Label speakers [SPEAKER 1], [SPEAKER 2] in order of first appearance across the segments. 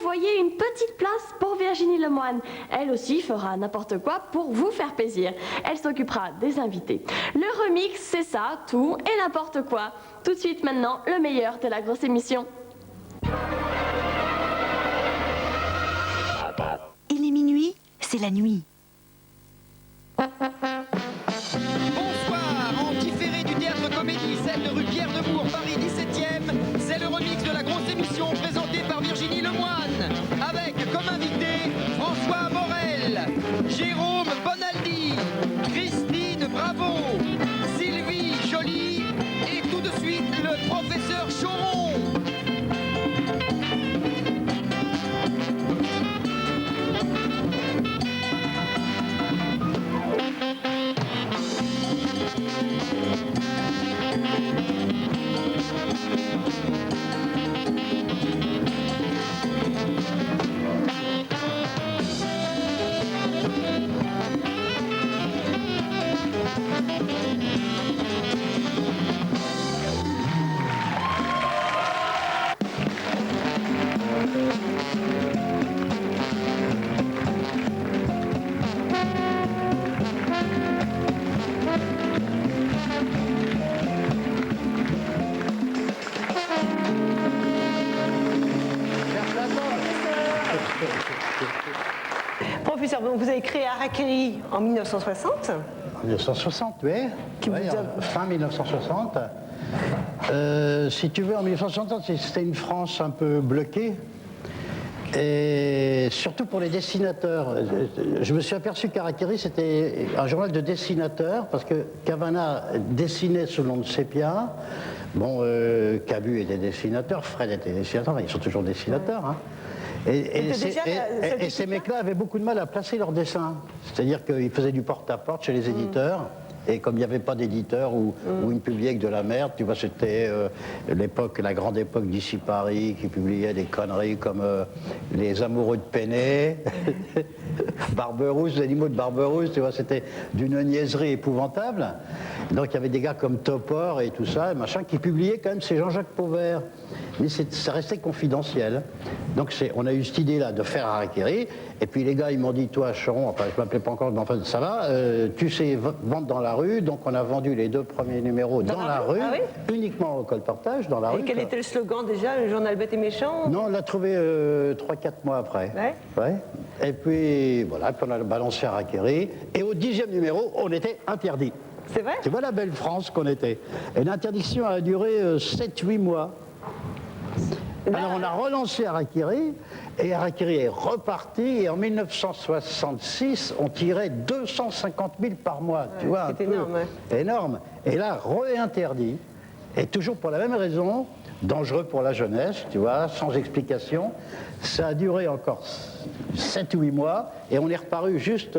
[SPEAKER 1] Voyez une petite place pour Virginie Lemoine. Elle aussi fera n'importe quoi pour vous faire plaisir. Elle s'occupera des invités. Le remix, c'est ça, tout et n'importe quoi. Tout de suite maintenant, le meilleur de la grosse émission.
[SPEAKER 2] Il est minuit, c'est la nuit.
[SPEAKER 3] Bonsoir, en différé du théâtre comédie, celle de rue Pierre de Bourg, Paris 17e. C'est le remix de la grosse émission présentée par Virginie Lemoine. Avec comme invité François Morel, Jérôme Bonaldi, Christine Bravo, Sylvie Joly et tout de suite le professeur Choron.
[SPEAKER 4] Professeur, vous avez créé Harakiri en 1960.
[SPEAKER 5] En 1960, oui. Fin 1960. Si tu veux, en 1960, c'était une France un peu bloquée. Et surtout pour les dessinateurs. Je me suis aperçu qu'Harakiri, c'était un journal de dessinateurs, parce que Cavana dessinait sous le nom de Sépia. Bon, Cabu était dessinateur, Fred était dessinateur, ils sont toujours dessinateurs. Hein. Et ces mecs-là avaient beaucoup de mal à placer leurs dessins. C'est-à-dire qu'ils faisaient du porte-à-porte chez les éditeurs. Et comme il n'y avait pas d'éditeur ou ils publiaient que de la merde, tu vois, c'était l'époque, la grande époque d'ici Paris, qui publiait des conneries comme Les Amoureux de Péné, Barberousse, les animaux de Barberousse, tu vois, c'était d'une niaiserie épouvantable. Donc il y avait des gars comme Topor et tout ça, machin, qui publiaient quand même, c'est Jean-Jacques Pauvert. Mais ça restait confidentiel. Donc on a eu cette idée-là de faire Harakiri. Et puis les gars, ils m'ont dit, toi, Choron, enfin je m'appelais pas encore, mais enfin ça va, tu sais vendre dans la rue. Donc on a vendu les 2 premiers numéros dans la rue, uniquement au colportage, dans la rue.
[SPEAKER 4] Et quel était le slogan déjà, le journal bête et méchant?
[SPEAKER 5] Non, on l'a trouvé 3-4 mois après. Ouais. Et puis voilà, puis on a balancé Harakiri. Et au 10e numéro, on était interdit.
[SPEAKER 4] C'est vrai?
[SPEAKER 5] Tu vois la belle France qu'on était. Et l'interdiction a duré 7-8 mois. Alors on a relancé Harakiri, et Harakiri est reparti, et en 1966, on tirait 250 000 par mois, tu vois.
[SPEAKER 4] C'est énorme, ouais.
[SPEAKER 5] Énorme. Et là, réinterdit, et toujours pour la même raison, dangereux pour la jeunesse, tu vois, sans explication. Ça a duré encore 7 ou 8 mois, et on est reparu juste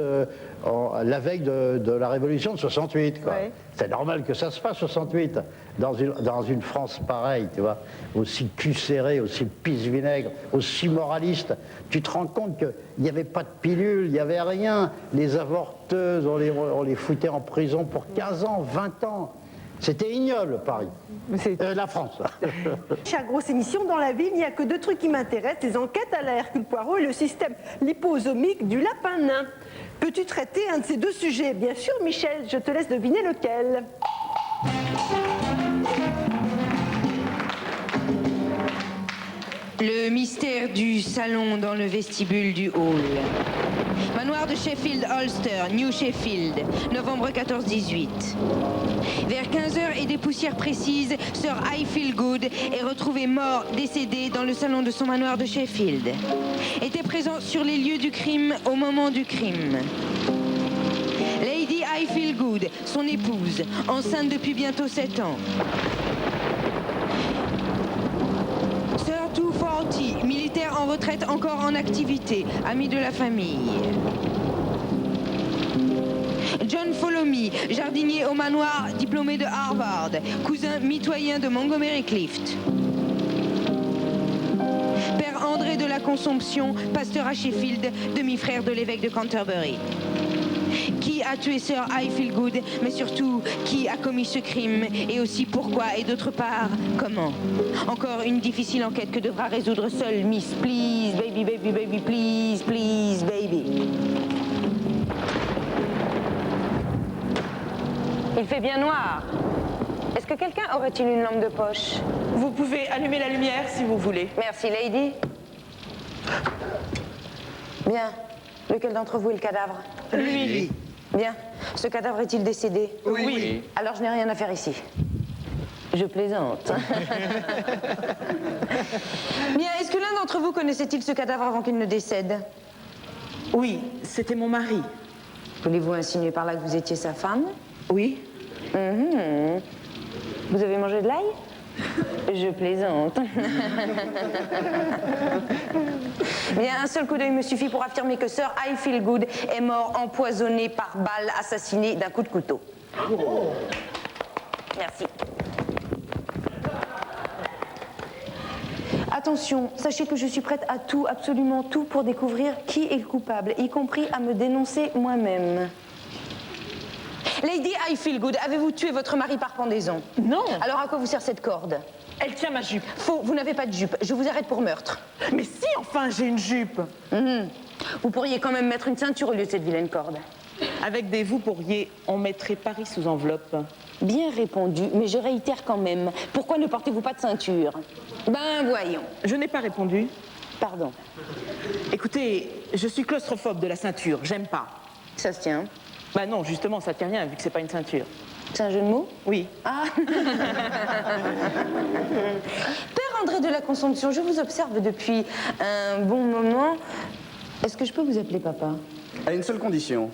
[SPEAKER 5] la veille de la Révolution de 68, quoi. Ouais. C'est normal que ça se fasse, 68, dans une France pareille, tu vois, aussi cul serré, aussi pisse-vinaigre, aussi moraliste. Tu te rends compte qu'il n'y avait pas de pilule, il n'y avait rien. Les avorteuses, on les foutait en prison pour 15 ans, 20 ans. C'était ignoble, Paris. La France.
[SPEAKER 4] Chère grosse émission, dans la vie, il n'y a que 2 trucs qui m'intéressent, les enquêtes à la Hercule Poirot et le système liposomique du lapin nain. Peux-tu traiter un de ces 2 sujets? Bien sûr, Michel, je te laisse deviner lequel.
[SPEAKER 6] Le mystère du salon dans le vestibule du hall. Manoir de Sheffield Ulster, New Sheffield, novembre 14-18. Vers 15h et des poussières précises, Sir Highfieldgood est retrouvé mort, décédé dans le salon de son manoir de Sheffield. Était présent sur les lieux du crime au moment du crime. Lady Highfieldgood, son épouse, enceinte depuis bientôt 7 ans. Sir 240, militaire en retraite encore en activité, ami de la famille. John Follow Me, jardinier au manoir, diplômé de Harvard, cousin mitoyen de Montgomery Clift. Père André de la Consomption, pasteur à Sheffield, demi-frère de l'évêque de Canterbury. Qui a tué Sir Highfieldgood, mais surtout, qui a commis ce crime, et aussi pourquoi, et d'autre part, comment. Encore une difficile enquête que devra résoudre seule Miss Please Baby baby, baby, baby, please, please, baby. Il fait bien noir. Est-ce que quelqu'un aurait-il une lampe de poche?
[SPEAKER 7] Vous pouvez allumer la lumière si vous voulez.
[SPEAKER 6] Merci, Lady. Bien. Lequel d'entre vous est le cadavre?
[SPEAKER 7] Lui.
[SPEAKER 6] Bien. Ce cadavre est-il décédé?
[SPEAKER 7] Oui.
[SPEAKER 6] Alors je n'ai rien à faire ici. Je plaisante. Bien, est-ce que l'un d'entre vous connaissait-il ce cadavre avant qu'il ne décède?
[SPEAKER 7] Oui, c'était mon mari.
[SPEAKER 6] Voulez-vous insinuer par là que vous étiez sa femme?
[SPEAKER 7] Oui.
[SPEAKER 6] Mhm. Vous avez mangé de l'ail? Je plaisante. Bien, un seul coup d'œil me suffit pour affirmer que Sir I Feel Good est mort empoisonné par balle, assassiné d'un coup de couteau. Merci. Attention, sachez que je suis prête à tout, absolument tout, pour découvrir qui est le coupable, y compris à me dénoncer moi-même. Lady I Feel Good, avez-vous tué votre mari par pendaison?
[SPEAKER 7] Non.
[SPEAKER 6] Alors à quoi vous sert cette corde?
[SPEAKER 7] Elle tient ma jupe.
[SPEAKER 6] Faux, vous n'avez pas de jupe. Je vous arrête pour meurtre.
[SPEAKER 7] Mais si, enfin, j'ai une jupe.
[SPEAKER 6] Vous pourriez quand même mettre une ceinture au lieu de cette vilaine corde.
[SPEAKER 7] Avec des vous pourriez, on mettrait Paris sous enveloppe.
[SPEAKER 6] Bien répondu, mais je réitère quand même. Pourquoi ne portez-vous pas de ceinture? Ben voyons.
[SPEAKER 7] Je n'ai pas répondu.
[SPEAKER 6] Pardon.
[SPEAKER 7] Écoutez, je suis claustrophobe de la ceinture, j'aime pas.
[SPEAKER 6] Ça se tient.
[SPEAKER 7] Bah non, justement, ça tient rien vu que c'est pas une ceinture.
[SPEAKER 6] C'est un jeu de mots?
[SPEAKER 7] Oui.
[SPEAKER 6] Ah. Père André de la Consomption, je vous observe depuis un bon moment. Est-ce que je peux vous appeler papa?
[SPEAKER 8] À une seule condition,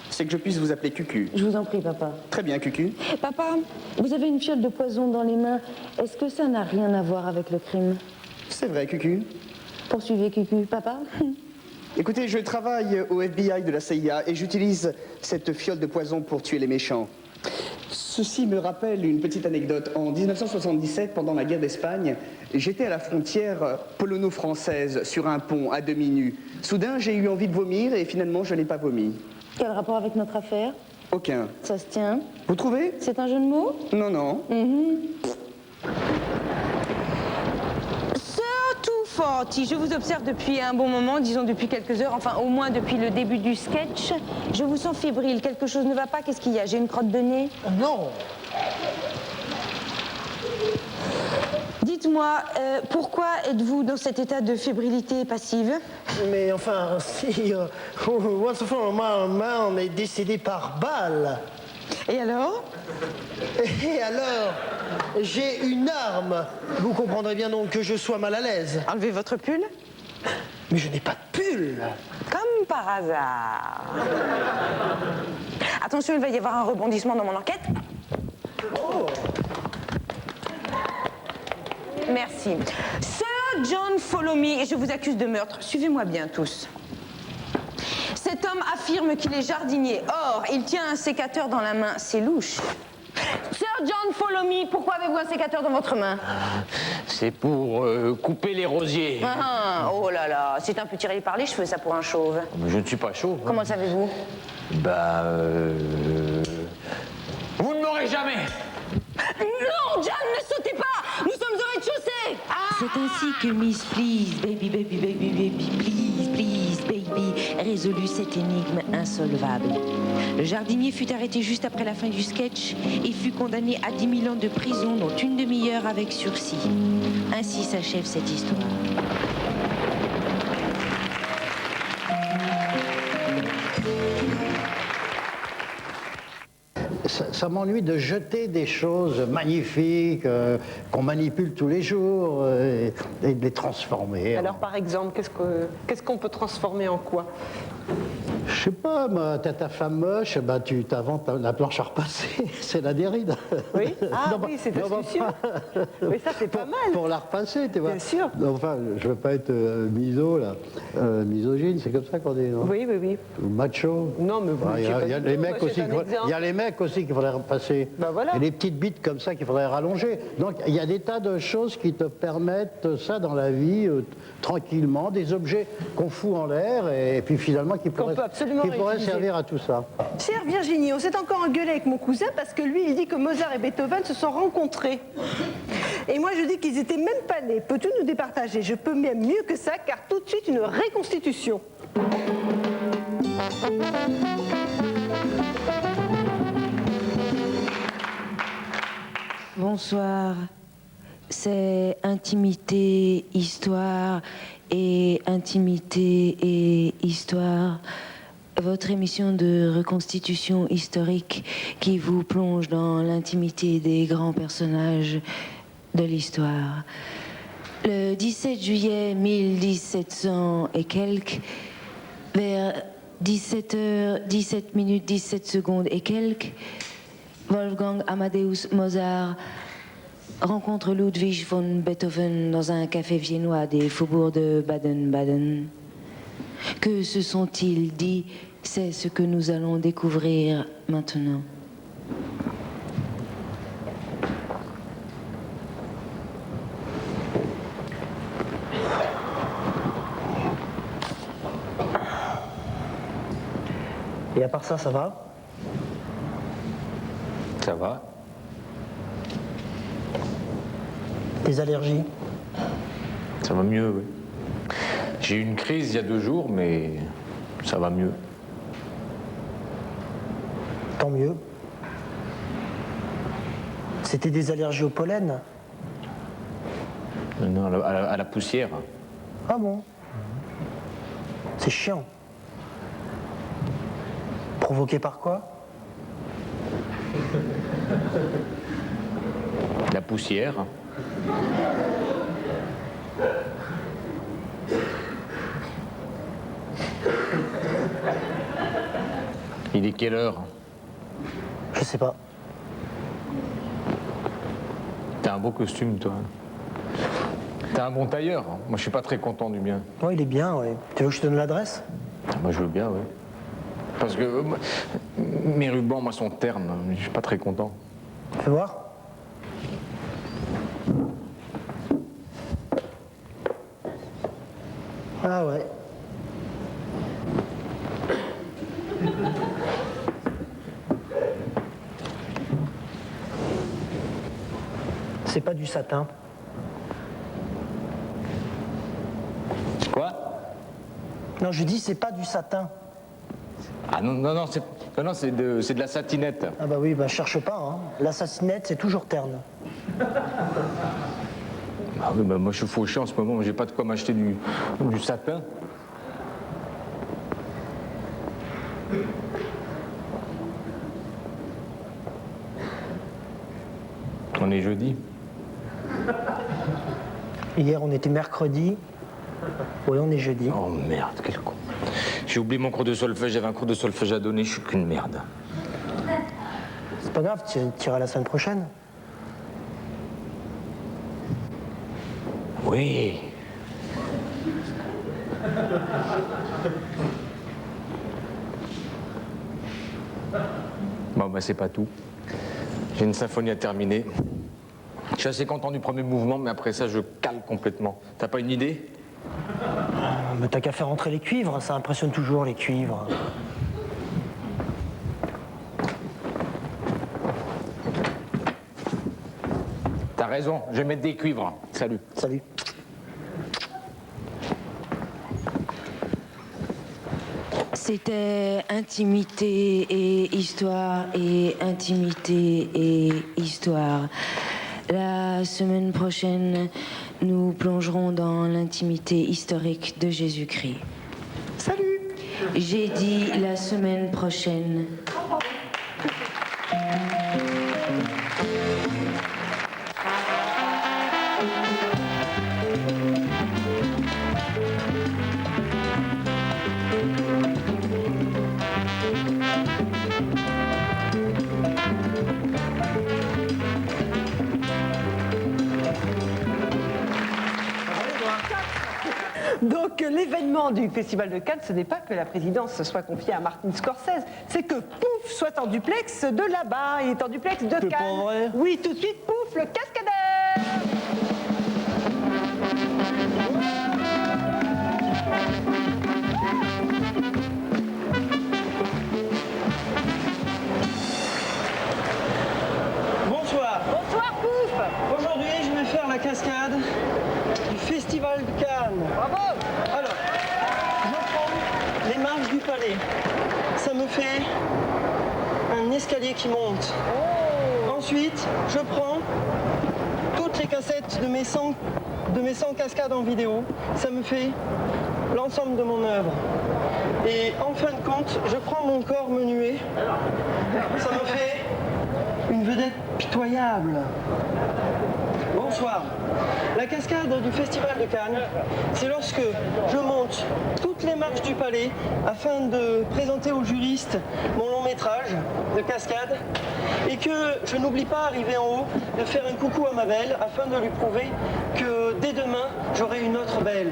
[SPEAKER 8] c'est que je puisse vous appeler Cucu.
[SPEAKER 6] Je vous en prie, papa.
[SPEAKER 8] Très bien, Cucu.
[SPEAKER 6] Papa, vous avez une fiole de poison dans les mains. Est-ce que ça n'a rien à voir avec le crime?
[SPEAKER 8] C'est vrai, Cucu.
[SPEAKER 6] Poursuivez, Cucu. Papa?
[SPEAKER 8] Écoutez, je travaille au FBI de la CIA et j'utilise cette fiole de poison pour tuer les méchants. Ceci me rappelle une petite anecdote. En 1977, pendant la guerre d'Espagne, j'étais à la frontière polono-française sur un pont à demi nu. Soudain, j'ai eu envie de vomir et finalement, je n'ai pas vomi.
[SPEAKER 6] Quel rapport avec notre affaire?
[SPEAKER 8] Aucun.
[SPEAKER 6] Ça se tient.
[SPEAKER 8] Vous trouvez?
[SPEAKER 6] C'est un jeu de mots?
[SPEAKER 8] Non, non.
[SPEAKER 6] Forty, je vous observe depuis un bon moment, disons depuis quelques heures, enfin au moins depuis le début du sketch. Je vous sens fébrile, quelque chose ne va pas, qu'est-ce qu'il y a? J'ai une crotte de nez?
[SPEAKER 9] Non.
[SPEAKER 6] Dites-moi, pourquoi êtes-vous dans cet état de fébrilité passive?
[SPEAKER 9] Mais enfin, si once upon a man est décédé par balle.
[SPEAKER 6] Et alors?
[SPEAKER 9] Et alors, j'ai une arme. Vous comprendrez bien donc que je sois mal à l'aise.
[SPEAKER 6] Enlevez votre pull?
[SPEAKER 9] Mais je n'ai pas de pull.
[SPEAKER 6] Comme par hasard. Attention, il va y avoir un rebondissement dans mon enquête. Merci. Sir John Follow Me, et je vous accuse de meurtre. Suivez-moi bien tous. Cet homme affirme qu'il est jardinier. Or, il tient un sécateur dans la main. C'est louche. Sir John Follow Me, pourquoi avez-vous un sécateur dans votre main?
[SPEAKER 10] C'est pour couper les rosiers.
[SPEAKER 6] Ah, oh là là, c'est un peu tiré par les cheveux, ça, pour un chauve.
[SPEAKER 10] Mais je ne suis pas chaud.
[SPEAKER 6] Comment savez-vous?
[SPEAKER 10] Bah, vous ne m'aurez jamais.
[SPEAKER 6] Non, John, ne sautez pas! Nous sommes au rez-de-chaussée!
[SPEAKER 2] C'est ainsi que Miss Please, baby, baby, baby, baby, please, please, baby, résolut cette énigme insolvable. Le jardinier fut arrêté juste après la fin du sketch et fut condamné à 10 000 ans de prison, dont une demi-heure avec sursis. Ainsi s'achève cette histoire.
[SPEAKER 5] Ça m'ennuie de jeter des choses magnifiques qu'on manipule tous les jours et de les transformer.
[SPEAKER 4] Alors par exemple, qu'est-ce qu'on peut transformer en quoi?
[SPEAKER 5] Je sais pas, t'as ta femme moche, bah, tu t'inventes la planche à repasser, c'est la déride.
[SPEAKER 4] Oui. Ah
[SPEAKER 5] Non,
[SPEAKER 4] oui, c'est
[SPEAKER 5] non,
[SPEAKER 4] astucieux. Mais ça, c'est pas mal.
[SPEAKER 5] Pour la repasser, tu vois.
[SPEAKER 4] Bien sûr.
[SPEAKER 5] Non, enfin, je veux pas être miso, là. Misogyne, c'est comme ça qu'on dit, non?
[SPEAKER 4] Oui, oui, oui.
[SPEAKER 5] Ou macho.
[SPEAKER 4] Non, mais vous,
[SPEAKER 5] Il
[SPEAKER 4] j'ai pas
[SPEAKER 5] y a
[SPEAKER 4] dit
[SPEAKER 5] les
[SPEAKER 4] non,
[SPEAKER 5] mecs
[SPEAKER 4] moi,
[SPEAKER 5] aussi.
[SPEAKER 4] c'est un exemple.
[SPEAKER 5] Il y a les mecs aussi qu'il faudrait repasser.
[SPEAKER 4] Ben voilà.
[SPEAKER 5] Et les petites bites comme ça qu'il faudrait rallonger. Donc il y a des tas de choses qui te permettent ça dans la vie tranquillement, des objets qu'on fout en l'air et puis finalement qui pourraient
[SPEAKER 4] peut absolument réutiliser.
[SPEAKER 5] servir à tout ça.
[SPEAKER 4] Chère Virginie, on s'est encore engueulé avec mon cousin parce que lui, il dit que Mozart et Beethoven se sont rencontrés. Et moi je dis qu'ils étaient même pas nés. Peux-tu nous départager? Je peux même mieux que ça, car tout de suite une reconstitution.
[SPEAKER 2] Bonsoir. C'est Intimité, Histoire et Intimité et Histoire. Votre émission de reconstitution historique qui vous plonge dans l'intimité des grands personnages de l'histoire. Le 17 juillet 1700 et quelques, vers 17h17 minutes 17 secondes et quelques, Wolfgang Amadeus Mozart rencontre Ludwig von Beethoven dans un café viennois des faubourgs de Baden-Baden. Que se sont-ils dit? C'est ce que nous allons découvrir maintenant.
[SPEAKER 9] Et à part ça, ça va?
[SPEAKER 10] Ça va?
[SPEAKER 9] Tes allergies?
[SPEAKER 10] Ça va mieux, oui. J'ai eu une crise il y a 2 jours, mais ça va mieux.
[SPEAKER 9] Tant mieux. C'était des allergies au pollen?
[SPEAKER 10] Non, à la poussière.
[SPEAKER 9] Ah bon? C'est chiant. Provoqué par quoi?
[SPEAKER 10] La poussière. Il est quelle heure?
[SPEAKER 9] Je sais pas.
[SPEAKER 10] T'as un beau costume, toi. T'es un bon tailleur. Moi, je suis pas très content du mien.
[SPEAKER 9] Ouais, il est bien, ouais. Tu veux que je te donne l'adresse?
[SPEAKER 10] Moi, je veux bien, oui. Parce que mes rubans, moi, sont ternes. Je suis pas très content.
[SPEAKER 9] Fais voir. Ah ouais. C'est pas du satin.
[SPEAKER 10] Quoi?
[SPEAKER 9] Non, je dis c'est pas du satin.
[SPEAKER 10] Ah non, c'est de la satinette.
[SPEAKER 9] Ah bah oui, bah cherche pas, hein. La sassinette, c'est toujours terne.
[SPEAKER 10] Ah oui, bah moi je suis fauché en ce moment, j'ai pas de quoi m'acheter du satin. On est jeudi.
[SPEAKER 9] Hier, on était mercredi. Oui, on est jeudi.
[SPEAKER 10] Oh merde, quel con. J'ai oublié mon cours de solfège, j'avais un cours de solfège à donner, je suis qu'une merde.
[SPEAKER 9] C'est pas grave, tu iras la semaine prochaine.
[SPEAKER 10] Oui. Bon, bah c'est pas tout. J'ai une symphonie à terminer. Je suis assez content du premier mouvement, mais après ça, je cale complètement. T'as pas une idée?
[SPEAKER 9] Mais t'as qu'à faire rentrer les cuivres, ça impressionne toujours les cuivres.
[SPEAKER 10] T'as raison, je vais mettre des cuivres. Salut.
[SPEAKER 9] Salut.
[SPEAKER 2] C'était Intimité et Histoire et Intimité et Histoire. La semaine prochaine, nous plongerons dans l'intimité historique de Jésus-Christ.
[SPEAKER 4] Salut!
[SPEAKER 2] J'ai dit la semaine prochaine.
[SPEAKER 4] Donc l'événement du Festival de Cannes, ce n'est pas que la présidence soit confiée à Martin Scorsese, c'est que Pouf soit en duplex de là-bas, il est en duplex de Cannes.
[SPEAKER 9] C'est pas vrai?
[SPEAKER 4] Oui, tout de suite, Pouf, le cascadeur.
[SPEAKER 7] Bonsoir.
[SPEAKER 4] Bonsoir, Pouf.
[SPEAKER 7] Aujourd'hui, je vais faire
[SPEAKER 9] palais. Ça me fait un escalier qui monte. Ensuite, je prends toutes les cassettes de mes 100 cascades en vidéo. Ça me fait l'ensemble de mon œuvre. Et en fin de compte, je prends mon corps menué. Ça me fait une vedette pitoyable. Bonsoir. La cascade du Festival de Cannes, c'est lorsque je monte toutes les marches du palais afin de présenter aux juristes mon long métrage de cascade et que je n'oublie pas, arrivé en haut, de faire un coucou à ma belle afin de lui prouver que dès demain, j'aurai une autre belle.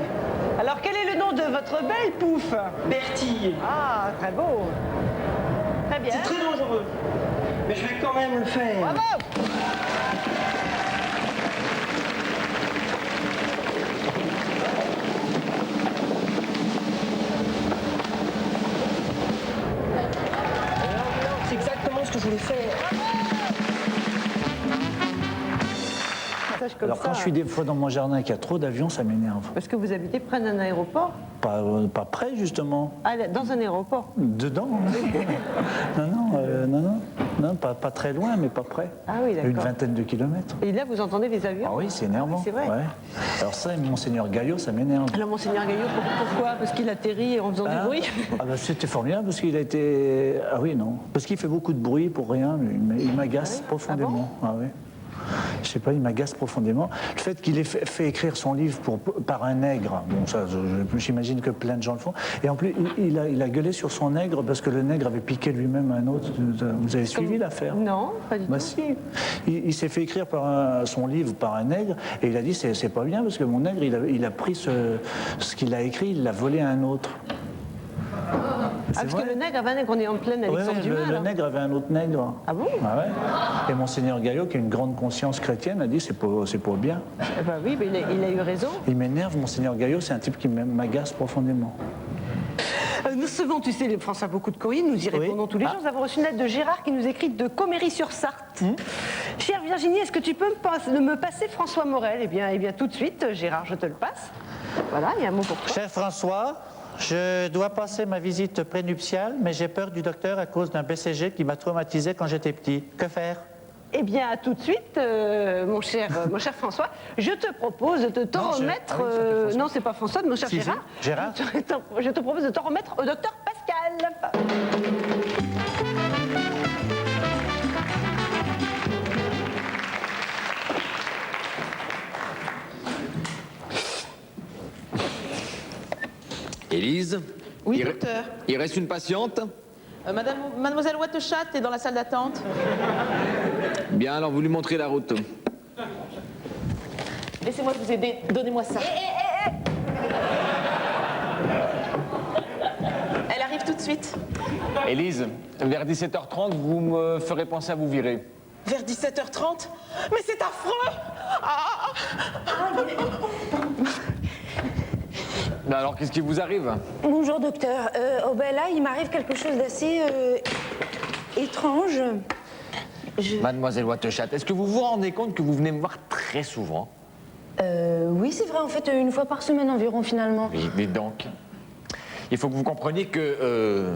[SPEAKER 4] Alors, quel est le nom de votre belle, Pouf?
[SPEAKER 9] Bertille.
[SPEAKER 4] Ah, très beau. Très bien.
[SPEAKER 9] C'est très dangereux, mais je vais quand même le faire.
[SPEAKER 4] Bravo.
[SPEAKER 9] C'est exactement ce que je voulais faire.
[SPEAKER 4] Comme
[SPEAKER 11] Alors
[SPEAKER 4] ça,
[SPEAKER 11] quand je suis des fois dans mon jardin et qu'il y a trop d'avions, ça m'énerve.
[SPEAKER 4] Parce que vous habitez près d'un aéroport?
[SPEAKER 11] Pas près justement.
[SPEAKER 4] Ah, dans un aéroport?
[SPEAKER 11] Dedans. Non, pas très loin, mais pas près.
[SPEAKER 4] Ah oui, d'accord.
[SPEAKER 11] Une vingtaine de kilomètres.
[SPEAKER 4] Et là, vous entendez les avions?
[SPEAKER 11] Ah oui, c'est énervant.
[SPEAKER 4] C'est vrai.
[SPEAKER 11] Ouais. Alors ça, Monseigneur Gaillot, ça m'énerve.
[SPEAKER 4] Alors, Monseigneur Gaillot, pourquoi? Parce qu'il atterrit en faisant du bruit?
[SPEAKER 11] Ah bah, c'était formidable parce qu'il a été... Ah oui, non. Parce qu'il fait beaucoup de bruit pour rien, mais il m'agace profondément. Ah oui. Je sais pas, il m'agace profondément. Le fait qu'il ait fait écrire son livre par un nègre, bon ça, j'imagine que plein de gens le font. Et en plus, il a gueulé sur son nègre parce que le nègre avait piqué lui-même un autre. Vous avez suivi l'affaire?
[SPEAKER 4] Non, pas du tout.
[SPEAKER 11] Si. Il s'est fait écrire son livre par un nègre et il a dit c'est pas bien parce que mon nègre, il a pris ce qu'il a écrit, il l'a volé à un autre.
[SPEAKER 4] Ah, parce que le nègre avait un nègre, on est en pleine Alexandre Dumas.
[SPEAKER 11] Le nègre avait un autre nègre.
[SPEAKER 4] Ah bon?
[SPEAKER 11] Ah ouais. Et Monseigneur Gaillot, qui a une grande conscience chrétienne, a dit c'est pas bien.
[SPEAKER 4] Eh ben oui, mais il a eu raison.
[SPEAKER 11] Il m'énerve, Monseigneur Gaillot, c'est un type qui m'agace profondément.
[SPEAKER 4] Nous recevons, tu sais, François, beaucoup de courriers, nous y répondons tous les jours. Nous avons reçu une lettre de Gérard qui nous écrit de Comméry-sur-Sarthe. Chère Virginie, est-ce que tu peux me passer François Morel? Eh bien, tout de suite, Gérard, je te le passe. Voilà, il y a un mot pour toi.
[SPEAKER 12] Cher François, je dois passer ma visite prénuptiale, mais j'ai peur du docteur à cause d'un BCG qui m'a traumatisé quand j'étais petit. Que faire?
[SPEAKER 4] Eh bien, tout de suite, mon cher François, je te propose de te remettre... non, c'est pas François, mon cher Gérard.
[SPEAKER 12] Gérard.
[SPEAKER 4] Je te propose de te remettre au docteur Pascal.
[SPEAKER 3] Élise?
[SPEAKER 7] Oui, docteur.
[SPEAKER 3] Il reste une patiente?
[SPEAKER 7] Mademoiselle Wattechat est dans la salle d'attente.
[SPEAKER 3] Bien, alors vous lui montrez la route.
[SPEAKER 7] Laissez-moi vous aider. Donnez-moi ça. Elle arrive tout de suite.
[SPEAKER 10] Élise, vers 17h30, vous me ferez penser à vous virer.
[SPEAKER 7] Vers 17h30? Mais c'est affreux!
[SPEAKER 10] Alors, qu'est-ce qui vous arrive?
[SPEAKER 13] Bonjour, docteur. Là, il m'arrive quelque chose d'assez étrange.
[SPEAKER 10] Mademoiselle Wattechat, est-ce que vous vous rendez compte que vous venez me voir très souvent?
[SPEAKER 13] Oui, c'est vrai, en fait, une fois par semaine environ, finalement.
[SPEAKER 10] Oui, mais donc, il faut que vous compreniez que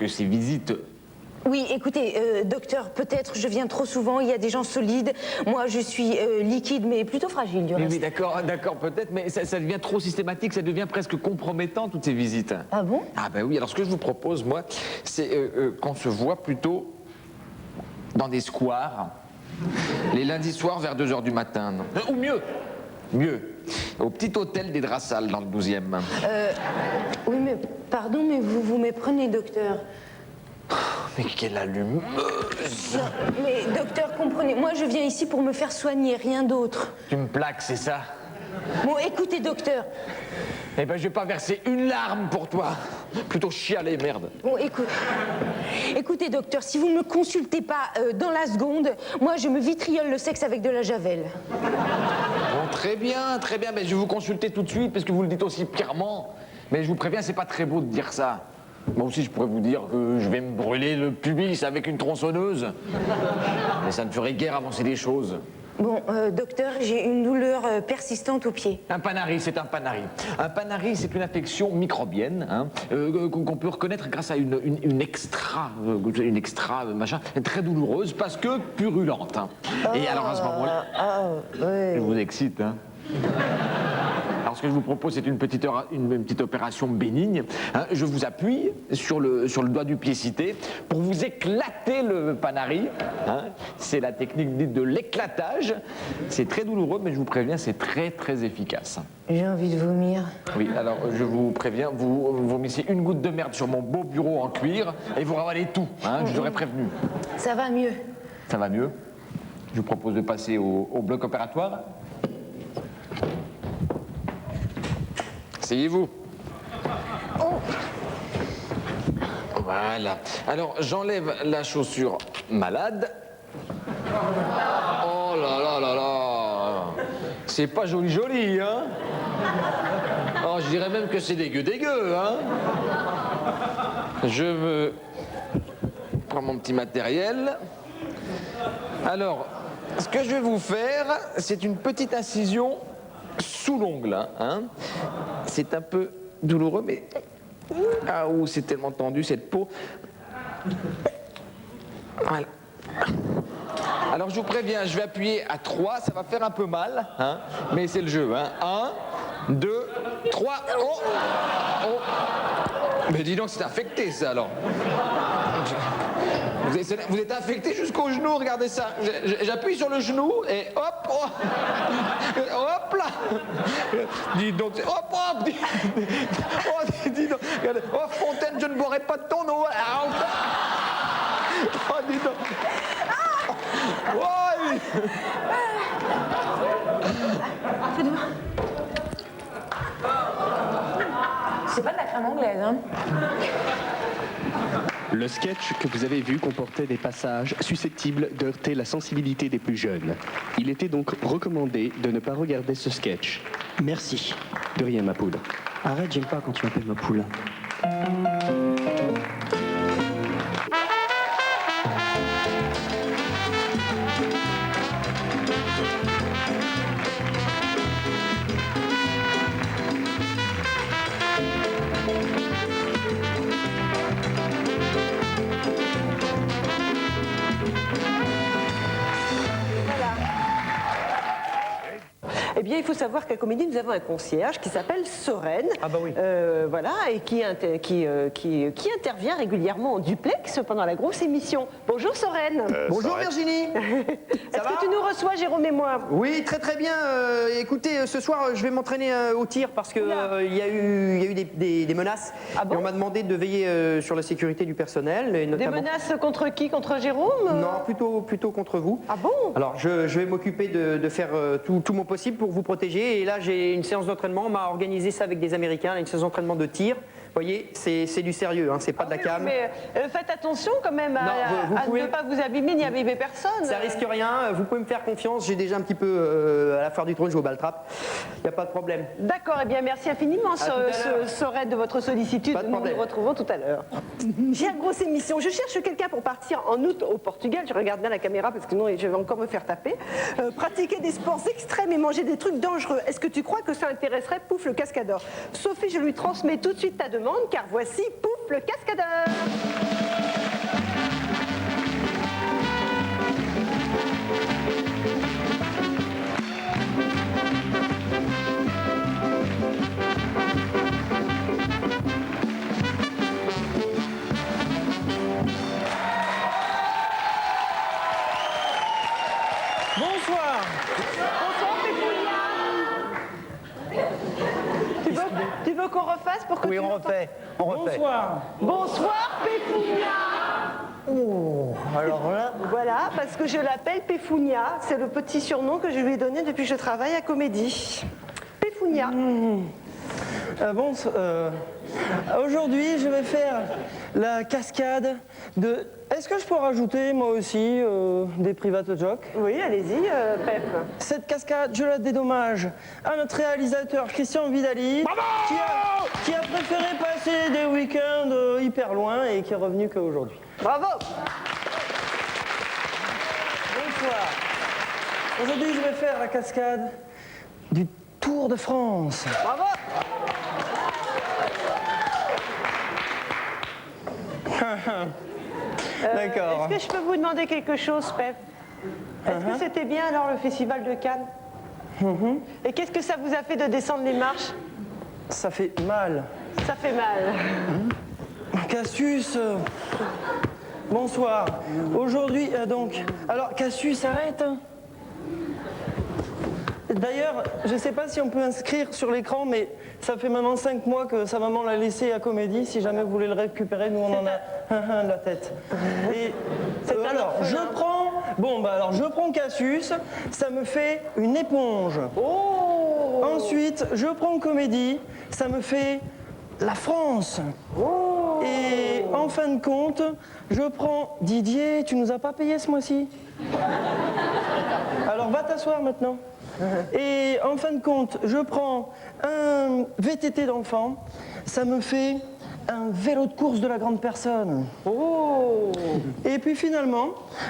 [SPEAKER 10] ces visites...
[SPEAKER 13] Oui, écoutez, docteur, peut-être je viens trop souvent, il y a des gens solides. Moi, je suis liquide, mais plutôt fragile, du reste.
[SPEAKER 10] Oui, d'accord, peut-être, mais ça devient trop systématique, ça devient presque compromettant, toutes ces visites.
[SPEAKER 13] Ah bon?
[SPEAKER 10] Ah ben oui, alors ce que je vous propose, moi, c'est qu'on se voit plutôt dans des squares, les lundis soirs vers 2h du matin. Non. Ou mieux, au petit hôtel des Drassals, dans le 12e.
[SPEAKER 13] Oui, mais pardon, mais vous vous méprenez, docteur.
[SPEAKER 10] Mais quelle allumeuse!
[SPEAKER 13] Non, mais docteur, comprenez, moi je viens ici pour me faire soigner, rien d'autre.
[SPEAKER 10] Tu me plaques, c'est ça?
[SPEAKER 13] Bon, écoutez, docteur.
[SPEAKER 10] Eh ben, je vais pas verser une larme pour toi. Plutôt chialer, merde.
[SPEAKER 13] Bon, écoutez, docteur, si vous me consultez pas dans la seconde, moi je me vitriole le sexe avec de la javel.
[SPEAKER 10] Bon, très bien, mais je vais vous consulter tout de suite, parce que vous le dites aussi clairement. Mais je vous préviens, c'est pas très beau de dire ça. Moi aussi, je pourrais vous dire que je vais me brûler le pubis avec une tronçonneuse. Mais ça ne ferait guère avancer les choses.
[SPEAKER 13] Bon, docteur, j'ai une douleur persistante au pied.
[SPEAKER 10] Un panari, c'est un panari. Un panari, c'est une infection microbienne hein, qu'on peut reconnaître grâce à une extra machin, très douloureuse parce que purulente. Hein. Et alors à ce moment-là,
[SPEAKER 13] Ouais.
[SPEAKER 10] je vous excite. Hein. Alors ce que je vous propose, c'est une petite opération bénigne. Hein. Je vous appuie sur le doigt du pied cité pour vous éclater le panari. Hein. C'est la technique dite de l'éclatage. C'est très douloureux, mais je vous préviens, c'est très très efficace.
[SPEAKER 13] J'ai envie de vomir.
[SPEAKER 10] Oui, alors je vous préviens, vous vomissez une goutte de merde sur mon beau bureau en cuir et vous ravalez tout. Hein. Je vous aurais prévenu.
[SPEAKER 13] Ça va mieux.
[SPEAKER 10] Ça va mieux. Je vous propose de passer au bloc opératoire. Asseyez-vous. Voilà. Alors, j'enlève la chaussure malade. Oh là là là là. C'est pas joli joli, hein. Oh, je dirais même que c'est dégueu dégueu, hein. Je veux prendre mon petit matériel. Alors, ce que je vais vous faire, c'est une petite incision sous l'ongle, hein. C'est un peu douloureux, mais... Ah, ouh, c'est tellement tendu, cette peau. Voilà. Alors, je vous préviens, je vais appuyer à 3, ça va faire un peu mal, hein, mais c'est le jeu, hein. 1, 2, 3... Oh, oh. Mais dis donc, c'est infecté, ça, alors. Vous êtes infecté jusqu'au genou, regardez ça. J'appuie sur le genou et hop, oh, hop là. Dis donc, hop, hop. Dis donc, regardez. Oh, Fontaine, je ne boirai pas de ton eau. Oh, dis donc. Oh,
[SPEAKER 13] C'est pas de la crème anglaise, hein.
[SPEAKER 14] Le sketch que vous avez vu comportait des passages susceptibles d'heurter la sensibilité des plus jeunes. Il était donc recommandé de ne pas regarder ce sketch.
[SPEAKER 9] Merci.
[SPEAKER 14] De rien, ma poule.
[SPEAKER 9] Arrête, j'aime pas quand tu m'appelles ma poule.
[SPEAKER 4] Eh bien, il faut savoir qu'à Comédie, nous avons un concierge qui s'appelle Soren.
[SPEAKER 9] Ah bah oui.
[SPEAKER 4] Voilà, et qui intervient régulièrement en duplex pendant la grosse émission. Bonjour Soren.
[SPEAKER 3] Bonjour Virginie.
[SPEAKER 4] Est-ce que tu nous reçois, Jérôme et moi?
[SPEAKER 3] Oui, très très bien. Écoutez, ce soir, je vais m'entraîner au tir parce qu'il y a eu des menaces.
[SPEAKER 4] Ah bon?
[SPEAKER 3] Et on m'a demandé de veiller sur la sécurité du personnel. Et notamment...
[SPEAKER 4] Des menaces contre qui? Contre Jérôme?
[SPEAKER 3] Non, plutôt contre vous.
[SPEAKER 4] Ah bon?
[SPEAKER 3] Alors, je vais m'occuper de faire tout mon possible pour vous protéger. Et là, j'ai une séance d'entraînement. On m'a organisé ça avec des Américains, une séance d'entraînement de tir. Vous voyez, c'est du sérieux, hein, c'est pas de la cam.
[SPEAKER 4] Mais faites attention quand même à ne pas vous abîmer ni abîmer personne.
[SPEAKER 3] Ça risque rien, vous pouvez me faire confiance. J'ai déjà un petit peu, à la foire du trône, joué au baltrap. Il n'y a pas de problème.
[SPEAKER 4] D'accord, eh bien merci infiniment, Soren, de votre sollicitude. Nous nous retrouvons tout à l'heure. J'ai une grosse émission. Je cherche quelqu'un pour partir en août au Portugal. Je regarde bien la caméra parce que sinon je vais encore me faire taper. Pratiquer des sports extrêmes et manger des trucs dangereux. Est-ce que tu crois que ça intéresserait Pouf le cascadeur? Sophie, je lui transmets tout de suite ta demande, car voici Pouf le cascadeur.
[SPEAKER 9] Bonsoir.
[SPEAKER 4] Bonsoir, Pépounia. Tu veux qu'on refasse pour que
[SPEAKER 9] Oui,
[SPEAKER 4] tu
[SPEAKER 9] on refait. On refait.
[SPEAKER 4] Bonsoir. Bonsoir, Pépounia.
[SPEAKER 9] Oh, alors là...
[SPEAKER 4] Voilà, parce que je l'appelle Péfounia. C'est le petit surnom que je lui ai donné depuis que je travaille à Comédie. Péfounia.
[SPEAKER 9] Aujourd'hui, je vais faire la cascade de... Est-ce que je peux rajouter, moi aussi, des private jokes?
[SPEAKER 4] Oui, allez-y, Pep.
[SPEAKER 9] Cette cascade, je la dédommage à notre réalisateur Christian Vidali, qui a préféré passer des week-ends hyper loin et qui est revenu qu'aujourd'hui.
[SPEAKER 4] Bravo.
[SPEAKER 9] Bonsoir. Aujourd'hui, je vais faire la cascade du Tour de France.
[SPEAKER 4] Bravo.
[SPEAKER 9] D'accord.
[SPEAKER 4] Est-ce que je peux vous demander quelque chose, Pep? Est-ce que c'était bien alors le festival de Cannes? Et qu'est-ce que ça vous a fait de descendre les marches?
[SPEAKER 9] Ça fait mal.
[SPEAKER 4] Ça fait mal.
[SPEAKER 9] Cassius, bonsoir. Aujourd'hui, donc... Alors, Cassius, arrête. Hein. D'ailleurs, je ne sais pas si on peut inscrire sur l'écran, mais ça fait maintenant 5 mois que sa maman l'a laissé à Comédie. Si jamais vous voulez le récupérer, nous on en a de la tête. Et alors, je prends... Bon, bah alors, je prends Cassius, ça me fait une éponge.
[SPEAKER 4] Oh.
[SPEAKER 9] Ensuite, je prends Comédie, ça me fait la France.
[SPEAKER 4] Oh.
[SPEAKER 9] Et en fin de compte, je prends Didier, tu nous as pas payé ce mois-ci? Alors va t'asseoir maintenant. Et en fin de compte, je prends un VTT d'enfant, ça me fait un vélo de course de la grande personne.
[SPEAKER 4] Oh.
[SPEAKER 9] Et puis finalement,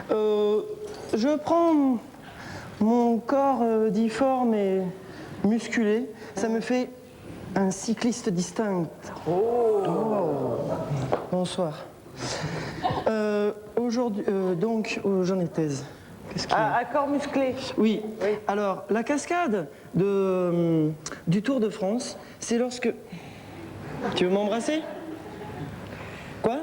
[SPEAKER 9] je prends mon corps difforme et musculé, ça me fait un cycliste distinct.
[SPEAKER 4] Oh.
[SPEAKER 9] Bonsoir. Aujourd'hui, donc, j'en étais.
[SPEAKER 4] À corps musclé.
[SPEAKER 9] Oui. Alors, la cascade du Tour de France, c'est lorsque... Tu veux m'embrasser? Quoi?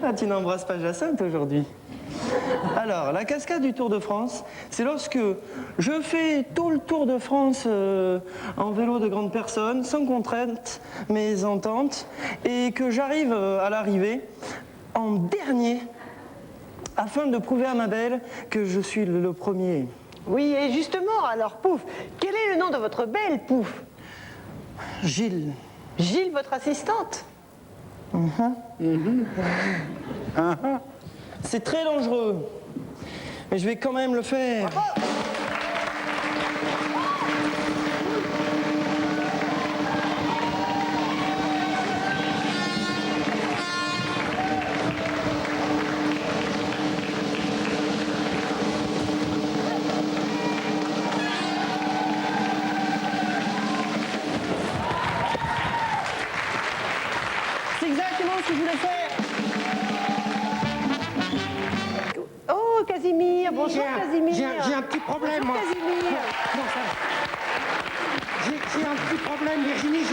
[SPEAKER 9] Ah, tu n'embrasses pas Jacinthe aujourd'hui. Alors, la cascade du Tour de France, c'est lorsque je fais tout le Tour de France en vélo de grande personne, sans contrainte, mais entente, et que j'arrive à l'arrivée en dernier, afin de prouver à ma belle que je suis le premier.
[SPEAKER 4] Oui, et justement, alors, Pouf, quel est le nom de votre belle, Pouf?
[SPEAKER 9] Gilles.
[SPEAKER 4] Gilles, votre assistante?
[SPEAKER 9] C'est très dangereux, mais je vais quand même le faire. C'est exactement ce que je voulais faire.
[SPEAKER 4] Oh, Casimir, bonjour Casimir.
[SPEAKER 15] J'ai un petit problème,
[SPEAKER 4] bonjour,
[SPEAKER 15] moi.
[SPEAKER 4] Casimir.
[SPEAKER 15] J'ai un petit problème, Virginie.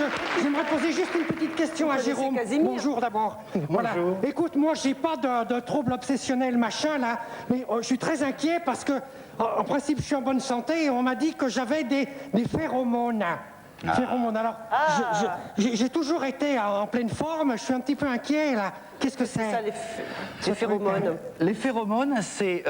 [SPEAKER 15] J'aimerais poser juste une petite question à Jérôme.
[SPEAKER 4] Casimir.
[SPEAKER 15] Bonjour d'abord. Voilà. Écoute, moi, j'ai pas de trouble obsessionnel, machin, là. Mais je suis très inquiet parce que, en principe, je suis en bonne santé et on m'a dit que j'avais des phéromones. Phéromones. Alors, j'ai toujours été en pleine forme. Je suis un petit peu inquiet, là. Qu'est-ce que c'est?
[SPEAKER 4] Ça, les phéromones.
[SPEAKER 16] Les phéromones, c'est...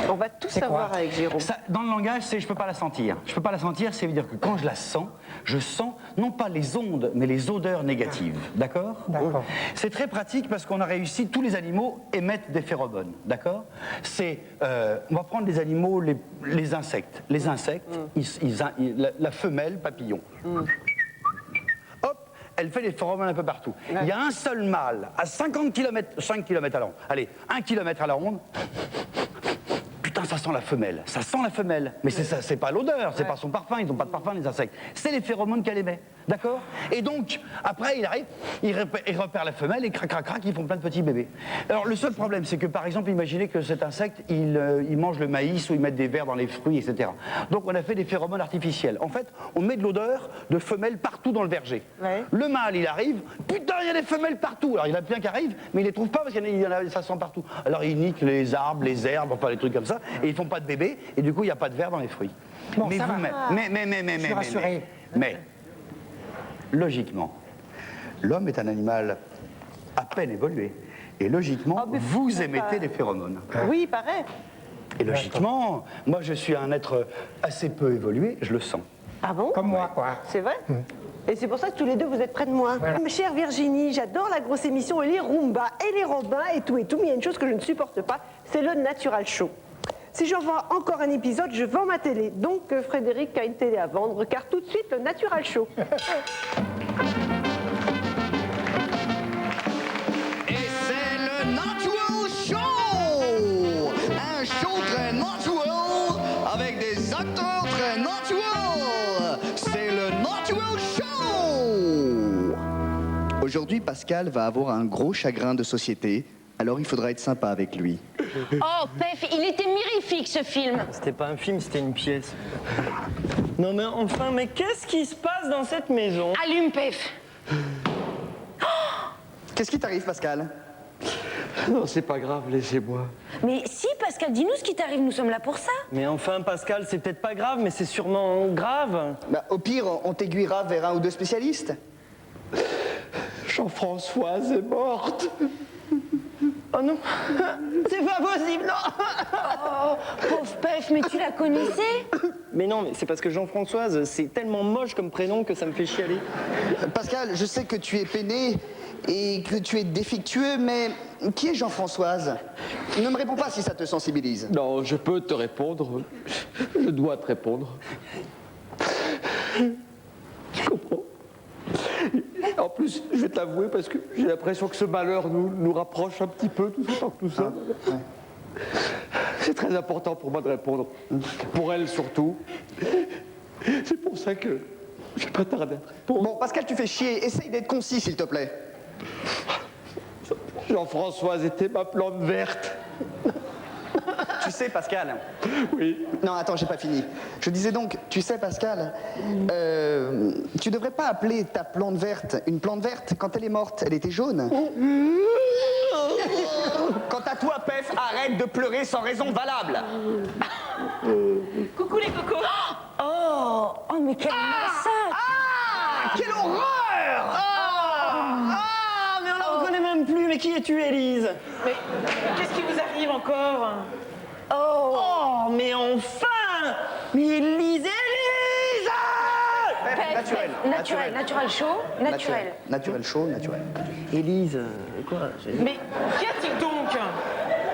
[SPEAKER 4] On va tout savoir avec Jérôme.
[SPEAKER 16] Ça, dans le langage, c'est je peux pas la sentir. Je peux pas la sentir, ça veut dire que quand je la sens, je sens non pas les ondes, mais les odeurs négatives. D'accord?
[SPEAKER 15] D'accord.
[SPEAKER 16] C'est très pratique parce qu'on a réussi, tous les animaux émettent des phéromones. D'accord? C'est, on va prendre les animaux, les insectes. Les insectes, la femelle papillon. Hop, elle fait des phéromones un peu partout. Il y a un seul mâle à 50 km, 5 km à la ronde. Allez, 1 km à la ronde. Putain, ça sent la femelle, ça sent la femelle. Mais c'est pas l'odeur, c'est pas son parfum, ils n'ont pas de parfum les insectes. C'est les phéromones qu'elle émet, d'accord? Et donc, après, il arrive, il repère la femelle et crac, crac, crac, ils font plein de petits bébés. Alors, le seul problème, c'est que, par exemple, imaginez que cet insecte, il mange le maïs ou il met des vers dans les fruits, etc. Donc, on a fait des phéromones artificiels. En fait, on met de l'odeur de femelles partout dans le verger.
[SPEAKER 4] Ouais.
[SPEAKER 16] Le mâle, il arrive, putain, il y a des femelles partout. Alors, il y en a plein qui arrivent, mais il les trouve pas parce qu'il y en a, ça sent partout. Alors, il nique les arbres, les herbes, enfin, les trucs comme ça. Et ils font pas de bébés, et du coup, il n'y a pas de verre dans les fruits.
[SPEAKER 15] Bon,
[SPEAKER 16] mais
[SPEAKER 15] ça
[SPEAKER 16] vous,
[SPEAKER 15] va. Je suis rassuré.
[SPEAKER 16] mais, logiquement, l'homme est un animal à peine évolué. Et logiquement, vous émettez des phéromones.
[SPEAKER 4] Oui, pareil.
[SPEAKER 16] Et logiquement, moi, je suis un être assez peu évolué, je le sens.
[SPEAKER 4] Ah bon?
[SPEAKER 15] Comme moi, quoi.
[SPEAKER 4] C'est vrai? Et c'est pour ça que tous les deux, vous êtes près de moi.
[SPEAKER 15] Voilà.
[SPEAKER 4] Ma chère Virginie, j'adore la grosse émission et les Roomba et les Robins et tout, mais il y a une chose que je ne supporte pas, c'est le Natural Show. Si j'en vois encore un épisode, je vends ma télé. Donc Frédéric a une télé à vendre, car tout de suite, le Natural Show.
[SPEAKER 3] Et c'est le Natural Show!
[SPEAKER 8] Aujourd'hui, Pascal va avoir un gros chagrin de société, alors il faudra être sympa avec lui.
[SPEAKER 13] Oh, Pef, il était mirifique ce film.
[SPEAKER 9] C'était pas un film, c'était une pièce. Non mais enfin, mais qu'est-ce qui se passe dans cette maison?
[SPEAKER 13] Allume, Pef.
[SPEAKER 8] Qu'est-ce qui t'arrive, Pascal?
[SPEAKER 17] Non, c'est pas grave, laissez-moi.
[SPEAKER 13] Mais si, Pascal, dis-nous ce qui t'arrive, nous sommes là pour ça.
[SPEAKER 9] Mais enfin, Pascal, c'est peut-être pas grave, mais c'est sûrement grave.
[SPEAKER 8] Bah, au pire, on t'aiguillera vers un ou deux spécialistes.
[SPEAKER 17] Jean-Françoise est morte.
[SPEAKER 9] Oh non, c'est pas possible, non.
[SPEAKER 13] Oh, pauvre Pef, mais tu la connaissais?
[SPEAKER 9] Mais non, mais c'est parce que Jean-Françoise, c'est tellement moche comme prénom que ça me fait chialer.
[SPEAKER 8] Pascal, je sais que tu es peiné et que tu es défectueux, mais qui est Jean-Françoise? Ne me réponds pas si ça te sensibilise.
[SPEAKER 17] Non, je peux te répondre. Je dois te répondre. Je comprends. En plus, je vais te l'avouer parce que j'ai l'impression que ce malheur nous rapproche un petit peu, tout ce temps que nous sommes.
[SPEAKER 8] Ouais.
[SPEAKER 17] C'est très important pour moi de répondre. Pour elle surtout. C'est pour ça que je pas tarder à répondre.
[SPEAKER 8] Bon, Pascal, tu fais chier. Essaye d'être concis, s'il te plaît.
[SPEAKER 17] Jean-Françoise était ma plante verte.
[SPEAKER 8] Tu sais, Pascal.
[SPEAKER 17] Oui.
[SPEAKER 8] Non, attends, j'ai pas fini. Je disais donc, tu sais, Pascal, tu devrais pas appeler ta plante verte une plante verte. Quand elle est morte, elle était jaune. Quant à toi, Pef, arrête de pleurer sans raison valable.
[SPEAKER 6] Coucou les cocos.
[SPEAKER 13] Oh, mais quel massacre.
[SPEAKER 8] Quelle horreur!
[SPEAKER 9] Mais on la reconnaît même plus, mais qui es-tu, Élise?
[SPEAKER 7] Mais qu'est-ce qui vous arrive encore?
[SPEAKER 9] Oh, mais enfin! Mais Élise!
[SPEAKER 13] Naturel chaud, naturel.
[SPEAKER 8] Naturel chaud, naturel.
[SPEAKER 9] Élise, quoi?
[SPEAKER 7] Mais qu'y a-t-il donc?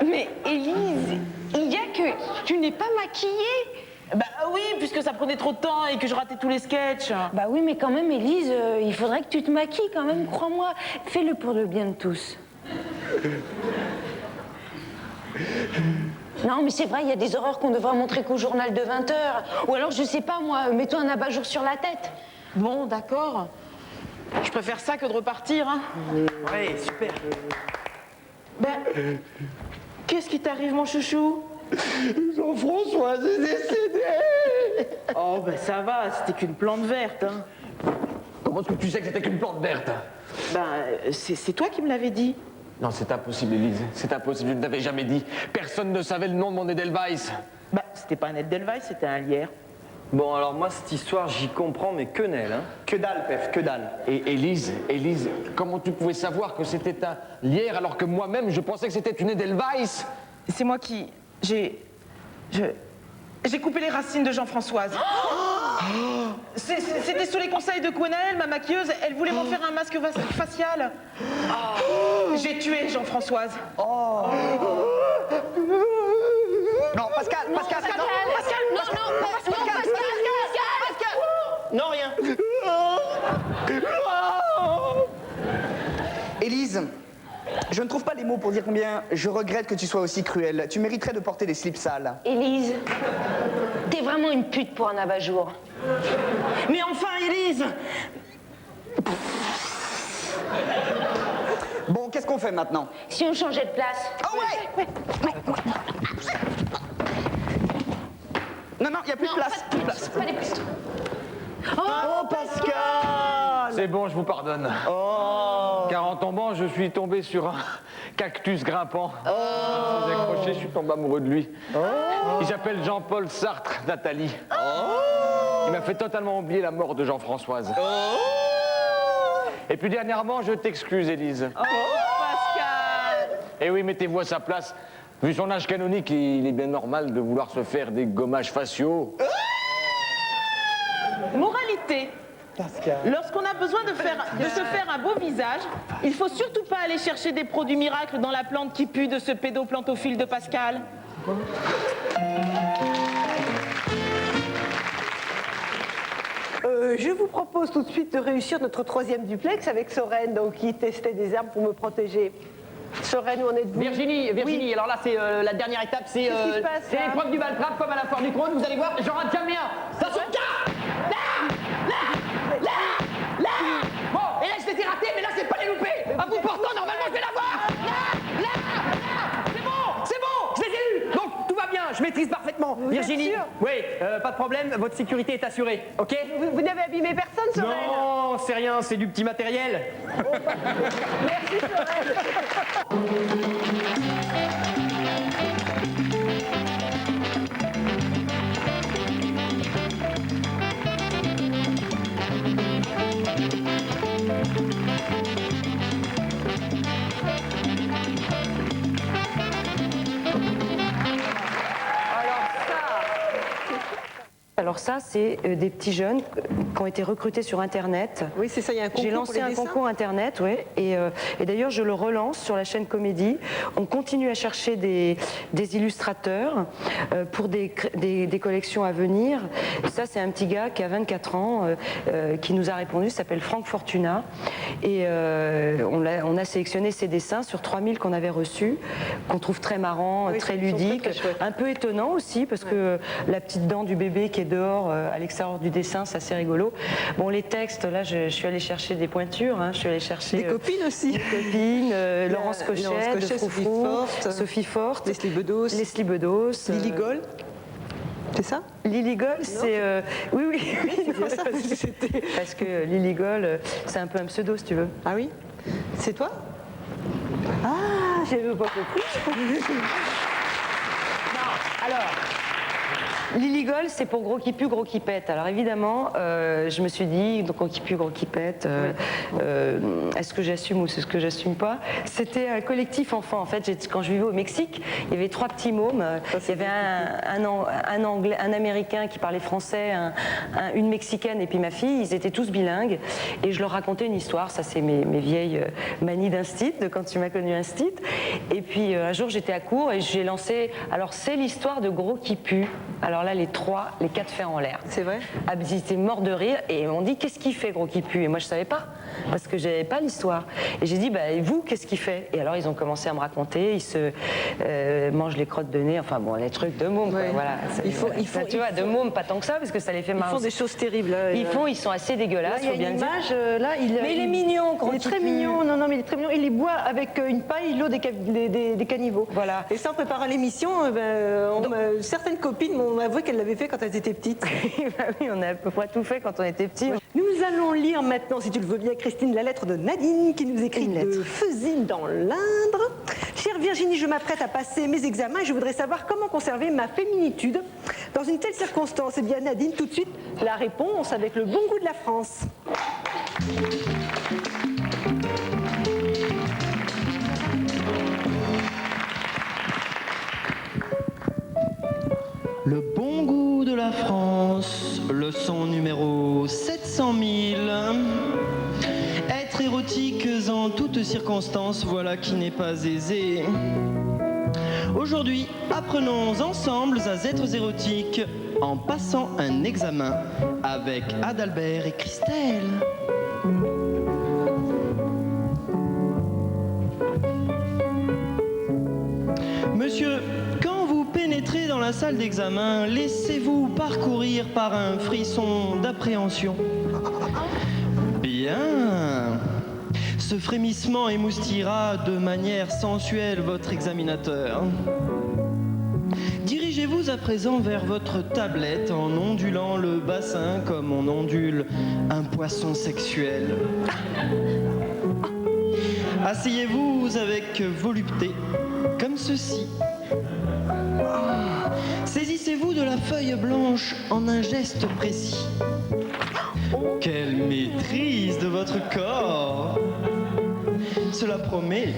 [SPEAKER 6] Mais Élise, il y a que tu n'es pas maquillée.
[SPEAKER 7] Bah oui, puisque ça prenait trop de temps et que je ratais tous les sketchs.
[SPEAKER 13] Bah oui, mais quand même, Élise, il faudrait que tu te maquilles quand même, crois-moi. Fais-le pour le bien de tous. Non, mais c'est vrai, il y a des horreurs qu'on devrait montrer qu'au journal de 20h. Ou alors, je sais pas, moi, mets-toi un abat-jour sur la tête.
[SPEAKER 7] Bon, d'accord. Je préfère ça que de repartir, hein.
[SPEAKER 9] Ouais, super.
[SPEAKER 7] Ben, qu'est-ce qui t'arrive, mon chouchou?
[SPEAKER 17] Jean-Françoise est décédée.
[SPEAKER 7] Oh, ben ça va, c'était qu'une plante verte, hein.
[SPEAKER 17] Comment est-ce que tu sais que c'était qu'une plante verte?
[SPEAKER 7] Ben, c'est toi qui me l'avais dit.
[SPEAKER 17] Non, c'est impossible, Élise. C'est impossible, je ne t'avais jamais dit. Personne ne savait le nom de mon Edelweiss.
[SPEAKER 7] Bah, c'était pas un Edelweiss, c'était un lierre.
[SPEAKER 9] Bon, alors moi, cette histoire, j'y comprends, mais que nel, hein.
[SPEAKER 8] Que dalle, Pef, que dalle.
[SPEAKER 17] Et Élise, comment tu pouvais savoir que c'était un lierre alors que moi-même, je pensais que c'était une Edelweiss?
[SPEAKER 7] C'est moi qui... J'ai coupé les racines de Jean-Françoise. C'était sous les conseils de Gwenaëlle, ma maquilleuse. Elle voulait m'en faire un masque facial. J'ai tué Jean-Françoise.
[SPEAKER 8] Non, Pascal,
[SPEAKER 13] Non, Pascal,
[SPEAKER 9] Non, rien.
[SPEAKER 8] Élise, je ne trouve pas les mots pour dire combien je regrette que tu sois aussi cruelle. Tu mériterais de porter des slips sales.
[SPEAKER 13] Élise, t'es vraiment une pute pour un abat-jour.
[SPEAKER 9] Mais enfin, Élise!
[SPEAKER 8] Bon, qu'est-ce qu'on fait maintenant?
[SPEAKER 13] Si on changeait de place.
[SPEAKER 8] Oh ouais. Non, il n'y a plus de place. Plus de place.
[SPEAKER 13] Pas des places.
[SPEAKER 9] Oh, Pascal!
[SPEAKER 17] C'est bon, je vous pardonne.
[SPEAKER 9] Oh!
[SPEAKER 17] Car en tombant, je suis tombé sur un cactus grimpant. Je me suis accroché, je suis tombé amoureux de lui. Il s'appelle Jean-Paul Sartre Nathalie. Il m'a fait totalement oublier la mort de Jean-Françoise. Et puis dernièrement, je t'excuse, Élise.
[SPEAKER 7] Oh, Pascal!
[SPEAKER 17] Et oui, mettez-vous à sa place. Vu son âge canonique, il est bien normal de vouloir se faire des gommages faciaux.
[SPEAKER 7] Moralité. Lorsqu'on a besoin de se faire un beau visage, il faut surtout pas aller chercher des produits miracles dans la plante qui pue de ce pédoplantophile de Pascal.
[SPEAKER 4] Je vous propose tout de suite de réussir notre troisième duplex avec Sorène, donc, qui testait des armes pour me protéger. Sorène, où en êtes-vous?
[SPEAKER 3] Virginie,
[SPEAKER 4] Oui.
[SPEAKER 3] alors là c'est la dernière étape, c'est
[SPEAKER 4] Qu'est-ce qui se passe, là
[SPEAKER 3] l'épreuve du baltrap comme à la foire du trône, vous allez voir, j'en rate jamais un. Attention, Bon, et là je les ai ratés, mais là c'est pas les pas de problème, votre sécurité est assurée, ok?
[SPEAKER 4] Vous n'avez abîmé personne, Sorel?
[SPEAKER 3] Non, c'est rien, c'est du petit matériel.
[SPEAKER 4] Merci, Sorel.
[SPEAKER 18] Alors ça, c'est des petits jeunes qui ont été recrutés sur Internet.
[SPEAKER 4] Oui, c'est ça, il y a un concours.
[SPEAKER 18] J'ai lancé un concours Internet, oui, et d'ailleurs je le relance sur la chaîne Comédie. On continue à chercher des illustrateurs pour des collections à venir. Ça, c'est un petit gars qui a 24 ans, qui nous a répondu, s'appelle Franck Fortuna, et on a sélectionné ses dessins sur 3000 qu'on avait reçus, qu'on trouve très marrants,
[SPEAKER 4] Oui,
[SPEAKER 18] très
[SPEAKER 4] ils sont
[SPEAKER 18] ludiques,
[SPEAKER 4] très
[SPEAKER 18] un peu étonnants aussi, parce que la petite dent du bébé qui est dehors à l'extérieur du dessin, c'est assez rigolo. Bon, les textes, là, je suis allée chercher des pointures, hein, je suis allée chercher...
[SPEAKER 4] Des copines aussi.
[SPEAKER 18] Des copines, Laurence Cochet, de Froufrou,
[SPEAKER 4] Sophie Forte, Leslie Bedos,
[SPEAKER 18] Lily
[SPEAKER 4] Goll. C'est ça?
[SPEAKER 18] Lily Goll, c'est... Oui, oui, c'est bien ça. Parce que Lily Goll, c'est un peu un pseudo, si tu veux.
[SPEAKER 4] Ah oui? C'est toi? Ah, j'avais pas compris.
[SPEAKER 18] Non, alors... Lily Goll, c'est pour gros qui pue, gros qui pète. Alors évidemment, je me suis dit, donc gros qui pue, gros qui pète, est-ce que j'assume ou est-ce que j'assume pas? C'était un collectif enfant. En fait, quand je vivais au Mexique, il y avait 3 petits mômes. Il y avait un Anglais, un Américain qui parlait français, une Mexicaine et puis ma fille. Ils étaient tous bilingues et je leur racontais une histoire. Ça, c'est mes vieilles manies d'instit, de quand tu m'as connu instit. Et puis un jour, j'étais à court et j'ai lancé. Alors c'est l'histoire de gros qui pue. Alors là, les 4 fers en l'air.
[SPEAKER 4] C'est vrai?
[SPEAKER 18] Ah, ils étaient morts de rire et ils m'ont dit qu'est-ce qu'il fait, gros qui pue? Et moi, je savais pas parce que j'avais pas l'histoire. Et j'ai dit bah et vous, qu'est-ce qu'il fait? Et alors ils ont commencé à me raconter. Ils se mangent les crottes de nez, enfin bon, les trucs de mômes.
[SPEAKER 4] Ouais.
[SPEAKER 18] Voilà. Tu vois, de mômes pas tant que ça parce que ça les fait marrer.
[SPEAKER 4] Ils font des choses terribles. Là,
[SPEAKER 18] ils sont assez dégueulasses.
[SPEAKER 4] Là, il y a une image. Là,
[SPEAKER 18] mais il est mignon.
[SPEAKER 4] Il est très mignon. Non, mais il est très mignon. Il les boit avec une paille, l'eau des caniveaux.
[SPEAKER 18] Voilà.
[SPEAKER 4] Et ça, en préparant l'émission, certaines copines m'ont avoué qu'elles l'avaient fait quand elles étaient petites.
[SPEAKER 18] Bah oui, on a à peu près tout fait quand on était petits.
[SPEAKER 4] Nous allons lire maintenant, si tu le veux bien, Christine, la lettre de Nadine qui nous écrit de Feuzine dans l'Indre. Chère Virginie, je m'apprête à passer mes examens et je voudrais savoir comment conserver ma féminitude dans une telle circonstance. Eh bien, Nadine, tout de suite, la réponse avec le bon goût de la France.
[SPEAKER 9] Le bon goût de la France, leçon numéro 700 000. Être érotique en toutes circonstances, voilà qui n'est pas aisé. Aujourd'hui, apprenons ensemble à être érotiques en passant un examen avec Adalbert et Christelle. Monsieur, quand vous pénétrez dans la salle d'examen, laissez-vous parcourir par un frisson d'appréhension. Bien. Ce frémissement émoustillera de manière sensuelle votre examinateur. Dirigez-vous à présent vers votre tablette en ondulant le bassin comme on ondule un poisson sexuel. Asseyez-vous avec volupté, comme ceci. Saisissez-vous de la feuille blanche en un geste précis. Quelle maîtrise de votre corps! Cela promet.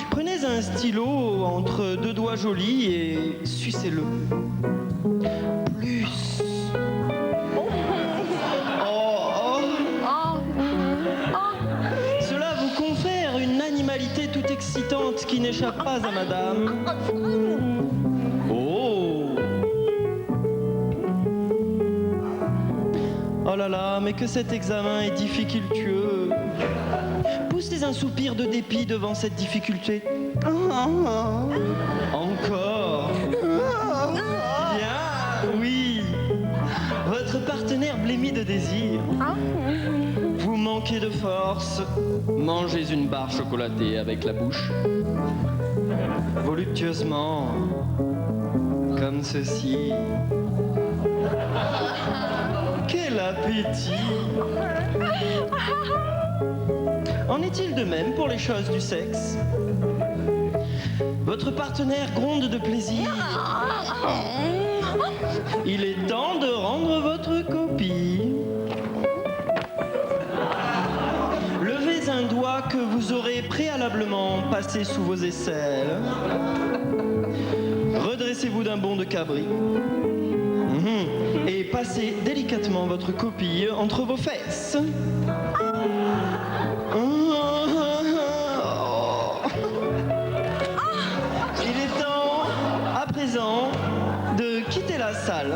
[SPEAKER 9] Prenez un stylo entre 2 doigts jolis et sucez-le. Plus. Cela vous confère une animalité toute excitante qui n'échappe pas à madame. Oh là là, mais que cet examen est difficultueux. Poussez un soupir de dépit devant cette difficulté. Encore. Bien, oui. Votre partenaire blêmit de désir. Vous manquez de force. Mangez une barre chocolatée avec la bouche. Voluptueusement. Comme ceci. Quel appétit! En est-il de même pour les choses du sexe? Votre partenaire gronde de plaisir. Il est temps de rendre votre copie. Levez un doigt que vous aurez préalablement passé sous vos aisselles. Redressez-vous d'un bond de cabri. Et passez délicatement votre copie entre vos fesses. Il est temps, à présent, de quitter la salle.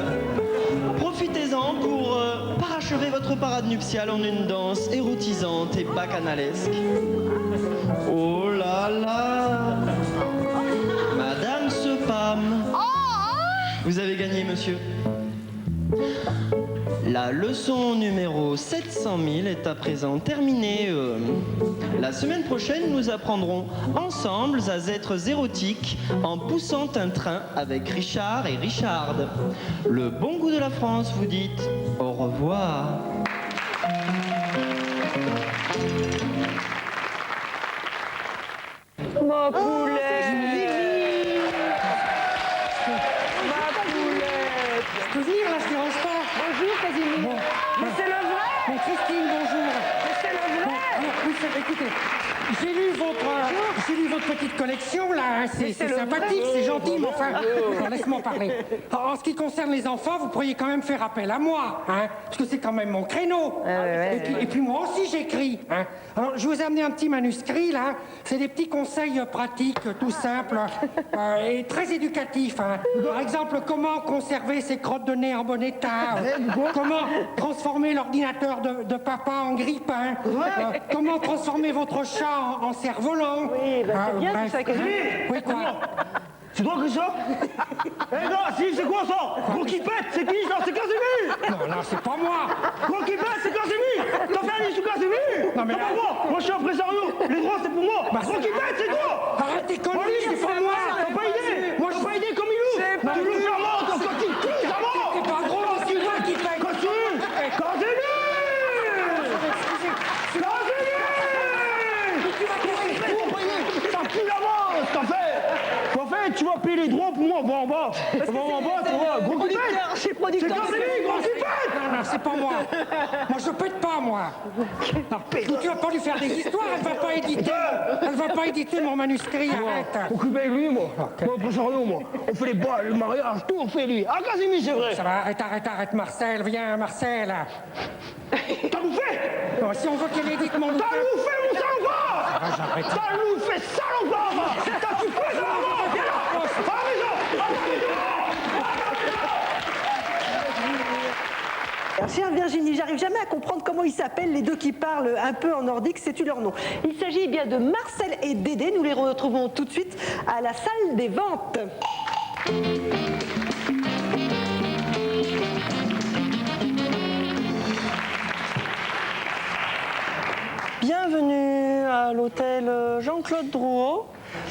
[SPEAKER 9] Profitez-en pour parachever votre parade nuptiale en une danse érotisante et bacchanalesque. Oh là là! Madame Sepam, vous avez gagné, monsieur. La leçon numéro 700 000 est à présent terminée. La semaine prochaine, nous apprendrons ensemble à être érotiques en poussant un train avec Richard et Richard. Le bon goût de la France, vous dites. Au revoir.
[SPEAKER 18] Ma poulette!
[SPEAKER 15] Je peux venir là, je dérange pas.
[SPEAKER 18] Bonjour, Casimir. Mais c'est le vrai!
[SPEAKER 15] Bon, Christine, bonjour.
[SPEAKER 18] Mais c'est le vrai!
[SPEAKER 15] Alors, oui, écoutez, j'ai lu votre petite collection là, hein, c'est sympathique, c'est gentil, mais enfin, alors, laisse-moi parler. En ce qui concerne les enfants, vous pourriez quand même faire appel à moi, hein, parce que c'est quand même mon créneau. Et puis moi aussi j'écris. Hein. Alors je vous ai amené un petit manuscrit là, c'est des petits conseils pratiques, tout simples et très éducatifs. Hein. Par exemple, comment conserver ses crottes de nez en bon état, comment transformer l'ordinateur de papa en grille-pain, comment transformer votre chat en cerf-volant.
[SPEAKER 18] Oui, c'est bien tout ça, Casimir.
[SPEAKER 15] Oui, quoi?
[SPEAKER 19] C'est toi que ça? Eh non, si, c'est quoi ça? Gros qui pète, c'est qui ça? C'est Casimir!
[SPEAKER 15] Non, c'est pas moi!
[SPEAKER 19] Gros qui pète, c'est Casimir! T'as fait un livre sur Casimir?
[SPEAKER 15] Non, mais
[SPEAKER 19] c'est pas moi! Moi je suis impresario! Les droits c'est pour moi! Gros qui pète, c'est toi!
[SPEAKER 15] Arrête tes conneries, c'est pas moi!
[SPEAKER 19] T'as pas idée! Moi j'ai pas idée comme il
[SPEAKER 15] C'est pas
[SPEAKER 19] tu veux faire mort, ton coquille cul, ça va!
[SPEAKER 15] C'est pas drôle, c'est toi qui pète!
[SPEAKER 19] Casimir! Casimir! Ça pue l'avance, t'as fait! Tu vas payer les droits pour moi, on va en bas. On va en bas, tu vois. Gros qui pète!
[SPEAKER 18] C'est producteur!
[SPEAKER 19] C'est Casimir, gros qui pète!
[SPEAKER 15] Non, c'est pas moi. Moi, je pète pas, moi. Non, tu vas pas lui faire des histoires, elle va pas éditer. Elle va pas éditer mon manuscrit, arrête.
[SPEAKER 19] Occupé avec lui, moi. Moi, pour sérieux, moi. On fait les balles, le mariage, tout, on fait lui. Ah, Casimir, c'est vrai.
[SPEAKER 15] Ça va, arrête, Marcel. Viens, Marcel.
[SPEAKER 19] T'as bouffé?
[SPEAKER 15] Non, si on veut qu'elle édite mon...
[SPEAKER 19] T'as bouffé, mon salopard!
[SPEAKER 15] J'arrête.
[SPEAKER 19] T'as bouffé, salopard! T'as tout fait, salopard! Viens là! À la maison!
[SPEAKER 4] Alors, chère Virginie, j'arrive jamais à comprendre comment ils s'appellent, les deux qui parlent un peu en nordique, sais-tu leur nom? Il s'agit bien de Marcel et Dédé, nous les retrouvons tout de suite à la salle des ventes.
[SPEAKER 9] Bienvenue à l'hôtel Jean-Claude Drouot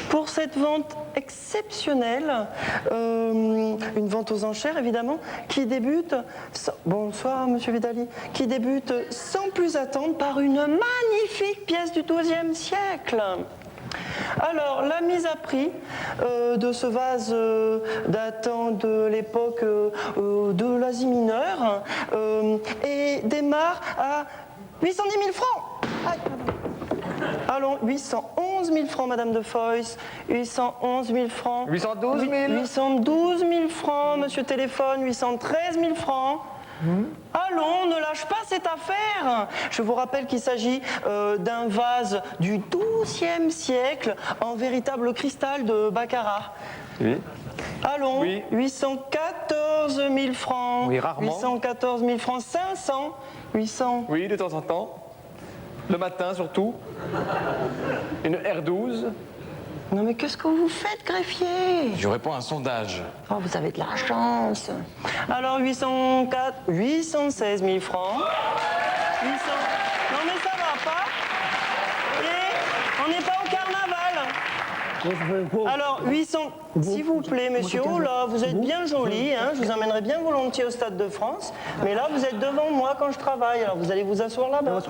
[SPEAKER 9] pour cette vente exceptionnelle, une vente aux enchères évidemment, qui débute, bonsoir Monsieur Vidali, qui débute sans plus attendre par une magnifique pièce du XIIe siècle. Alors, la mise à prix de ce vase datant de l'époque de l'Asie mineure et démarre à 810 000 francs. Aïe, allons, 811 000 francs, Madame de Foix. 811 000 francs.
[SPEAKER 17] 812 000.
[SPEAKER 9] 812 000 francs, Monsieur Téléphone. 813 000 francs. Allons, ne lâche pas cette affaire. Je vous rappelle qu'il s'agit d'un vase du XIIe siècle en véritable cristal de baccarat.
[SPEAKER 17] Oui.
[SPEAKER 9] Allons,
[SPEAKER 17] Oui.
[SPEAKER 9] 814 000 francs.
[SPEAKER 17] Oui, rarement.
[SPEAKER 9] 814 000 francs, 500, 800.
[SPEAKER 17] Oui, de temps en temps. Le matin surtout. Une R12.
[SPEAKER 9] Non mais qu'est-ce que vous faites, greffier?
[SPEAKER 10] Je réponds à un sondage.
[SPEAKER 9] Oh, vous avez de la chance. Alors 816 000 francs. 800... Non mais ça va pas. Et on n'est pas au carnaval. Alors, 800, s'il vous plaît, monsieur, oh là, vous êtes bien joli, hein, je vous emmènerai bien volontiers au Stade de France, mais là, vous êtes devant moi quand je travaille, alors vous allez vous asseoir là-bas.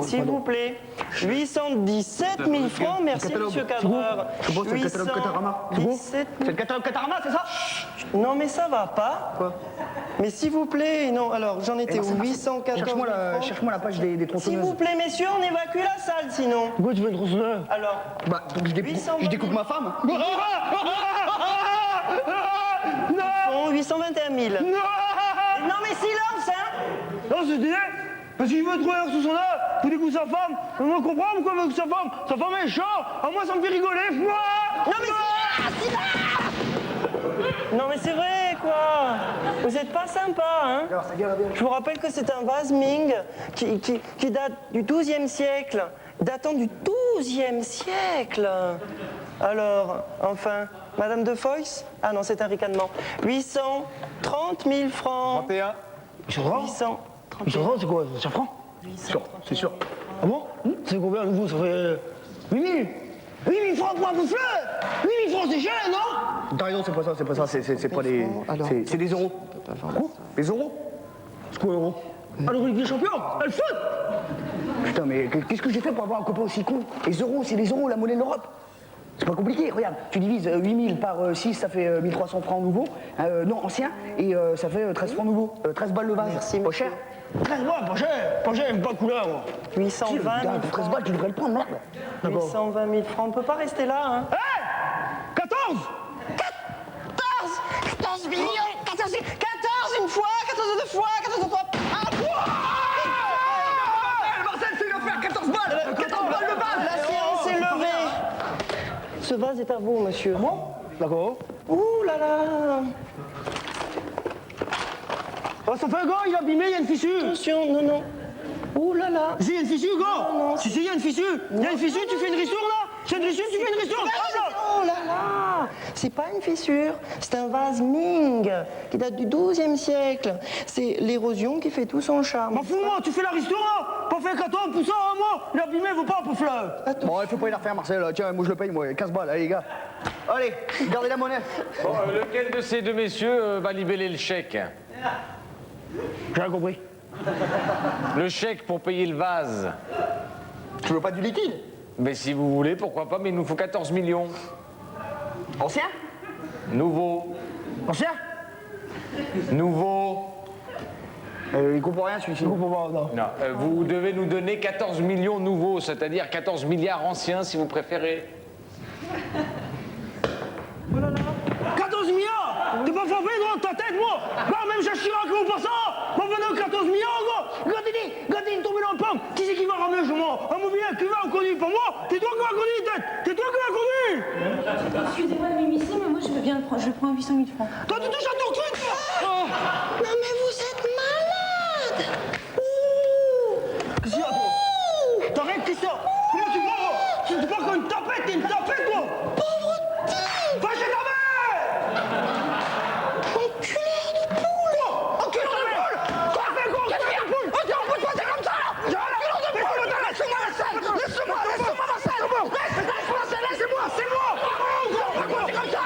[SPEAKER 9] S'il vous plaît. 817 000 francs, merci, monsieur Cadreur.
[SPEAKER 19] C'est le catalogue Catarama. C'est le catalogue Catarama, c'est ça?
[SPEAKER 9] Non, mais ça va pas.
[SPEAKER 19] Quoi?
[SPEAKER 9] Mais s'il vous plaît, non, alors j'en étais où? 814 000 francs.
[SPEAKER 19] Cherche-moi la page des tronçonneuses.
[SPEAKER 9] S'il vous plaît, messieurs, on évacue la salle sinon.
[SPEAKER 19] Pourquoi tu veux une tronçonneuse?
[SPEAKER 9] Alors,
[SPEAKER 19] bah, donc je découpe ma femme.
[SPEAKER 9] Non, 821 000.
[SPEAKER 19] Non,
[SPEAKER 9] mais silence, hein.
[SPEAKER 19] Non, c'est dit. Parce qu'il veut trouver un tronçonneuse, il découpe sa femme. On comprend pourquoi il veut que sa femme. Sa femme est chiant. À moi, ça me fait rigoler.
[SPEAKER 9] Non, mais non, mais c'est vrai, quoi. Vous êtes pas sympa, hein. Je vous rappelle que c'est un vase Ming qui date du XIIe siècle. Datant du XIIe siècle. Alors, enfin, Madame de Foix? Ah non, c'est un ricanement. 830 000 francs.
[SPEAKER 19] 31.
[SPEAKER 9] 830
[SPEAKER 19] 000. C'est quoi? C'est francs? C'est sûr. Ah bon? C'est combien à nouveau? Ça fait 8 000. 8 000 francs pour un bouffleur. 8 000 francs, c'est cher, non? T'as raison, c'est pas ça, c'est pas des... C'est des euros. Quoi? Les euros? C'est quoi, euros? Alors, Ligue des Champions, elle fout! Putain, mais qu'est-ce que j'ai fait pour avoir un copain aussi con? Les euros, c'est les euros, la monnaie de l'Europe. C'est pas compliqué, regarde, tu divises 8 000 par 6, ça fait 1300 francs nouveaux, non, anciens, et ça fait 13 francs nouveaux, 13 balles le vase. Merci, pas cher. 13 balles, pas cher, j'aime pas de couleur, moi.
[SPEAKER 9] 820 000 francs.
[SPEAKER 19] 13 balles, tu devrais le prendre, merde.
[SPEAKER 9] 820 000 francs, on peut pas rester là, hein.
[SPEAKER 19] Hé 14
[SPEAKER 9] millions 14 une fois, 14 deux fois, 14 deux fois. Ah,
[SPEAKER 19] Marcel, c'est lui faire 14 balles 14 balles de base.
[SPEAKER 9] La séance est levée. Ce vase est à vous, monsieur.
[SPEAKER 19] Bon, d'accord.
[SPEAKER 9] Ouh là là.
[SPEAKER 19] Oh, ça fait un gars, il est abîmé, il y a une fissure.
[SPEAKER 9] Attention, non. Ouh là là.
[SPEAKER 19] Si, il y a une fissure, gars.
[SPEAKER 9] Non.
[SPEAKER 19] Si, il y a une fissure. Il y a une fissure, tu fais une rissure, là. C'est une rissure, tu fais une rissure.
[SPEAKER 9] Oh là là. C'est pas une fissure, c'est un vase Ming qui date du XIIe siècle. C'est l'érosion qui fait tout son charme.
[SPEAKER 19] M'en fous, moi, tu fais la rissure, là. Pas fait 14 pour ça, hein, moi. Il est abîmé, vaut pas un peu fleur. Bon, il faut pas y la refaire, Marcel. Tiens, moi, je le paye, moi. 15 balles, allez, les gars. Allez, gardez la monnaie.
[SPEAKER 17] Bon, lequel de ces deux messieurs va libeller le chèque?
[SPEAKER 19] J'ai rien compris.
[SPEAKER 17] Le chèque pour payer le vase.
[SPEAKER 19] Tu veux pas du liquide?
[SPEAKER 17] Mais si vous voulez, pourquoi pas, mais il nous faut 14 millions.
[SPEAKER 19] Ancien?
[SPEAKER 17] Nouveau.
[SPEAKER 19] Ancien?
[SPEAKER 17] Nouveau.
[SPEAKER 19] Il comprend rien, celui-ci. Il comprend pas, non.
[SPEAKER 17] Non, vous devez nous donner 14 millions nouveaux, c'est-à-dire 14 milliards anciens, si vous préférez.
[SPEAKER 19] 14 milliards! T'es pas forfait dans ta tête, moi! Bah, même Jacques Chirac, vous pas ça! Moi, venez 14 milliards, gars! Regardez, il est tombé dans le pomme! Qui c'est qui va ramener chez moi? Un mobilier qui va au conduire pour moi? C'est toi qui vas conduire, tête! C'est toi qui vas conduire!
[SPEAKER 13] Excusez-moi de m'immiscer, mais moi je veux bien le prendre. Je prends 800 000 francs.
[SPEAKER 19] Toi, tu touches à ton truc!
[SPEAKER 9] Non mais vous êtes malade.
[SPEAKER 19] Qu'est-ce qu'il y a, toi? T'arrêtes, Christian! Comment tu crois, moi? Tu te crois comme une tapette, t'es une tapette, toi!
[SPEAKER 9] Pauvre type.
[SPEAKER 19] Va chez ta mère!
[SPEAKER 9] Enculeur de poule.
[SPEAKER 19] Enculeur de poule! Quoi, fais quoi? Enculeur de poule! Enculeur de poule, toi, t'es comme ça, là! Enculeur de poule! Laisse-moi, Marcel! Laisse-moi, Marcel! Laisse-moi, c'est moi! Pourquoi t'es comme ça?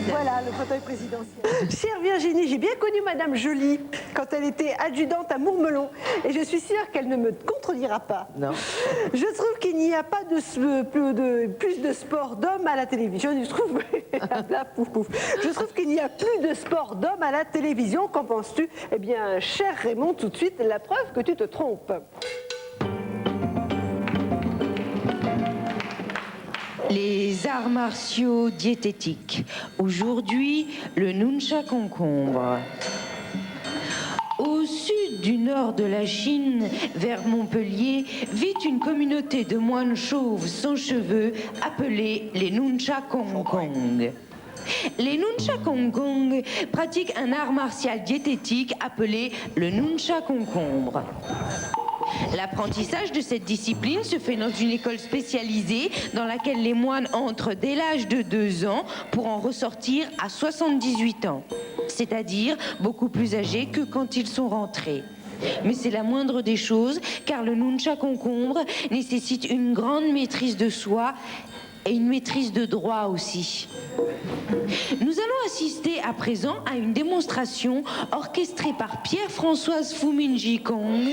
[SPEAKER 4] Voilà, le fauteuil présidentiel. Chère Virginie, j'ai bien connu Madame Joly quand elle était adjudante à Mourmelon. Et je suis sûre qu'elle ne me contredira pas.
[SPEAKER 18] Non.
[SPEAKER 4] Je trouve qu'il n'y a pas plus de sport d'hommes à la télévision. Je trouve, Je trouve qu'il n'y a plus de sport d'hommes à la télévision. Qu'en penses-tu? Eh bien, cher Raymond, tout de suite, la preuve que tu te trompes.
[SPEAKER 2] Les arts martiaux diététiques. Aujourd'hui, le nuncha concombre. Au sud du nord de la Chine, vers Montpellier, vit une communauté de moines chauves sans cheveux appelée les nuncha Kong Kong.
[SPEAKER 6] Les nunchaks Hong Kong pratiquent un art martial diététique appelé le nunchak concombre. L'apprentissage de cette discipline se fait dans une école spécialisée dans laquelle les moines entrent dès l'âge de 2 ans pour en ressortir à 78 ans, c'est-à-dire beaucoup plus âgés que quand ils sont rentrés. Mais c'est la moindre des choses, car le nunchak concombre nécessite une grande maîtrise de soi et une maîtrise de droit aussi. Nous allons assister à présent à une démonstration orchestrée par Pierre-Françoise Fuminji Kong.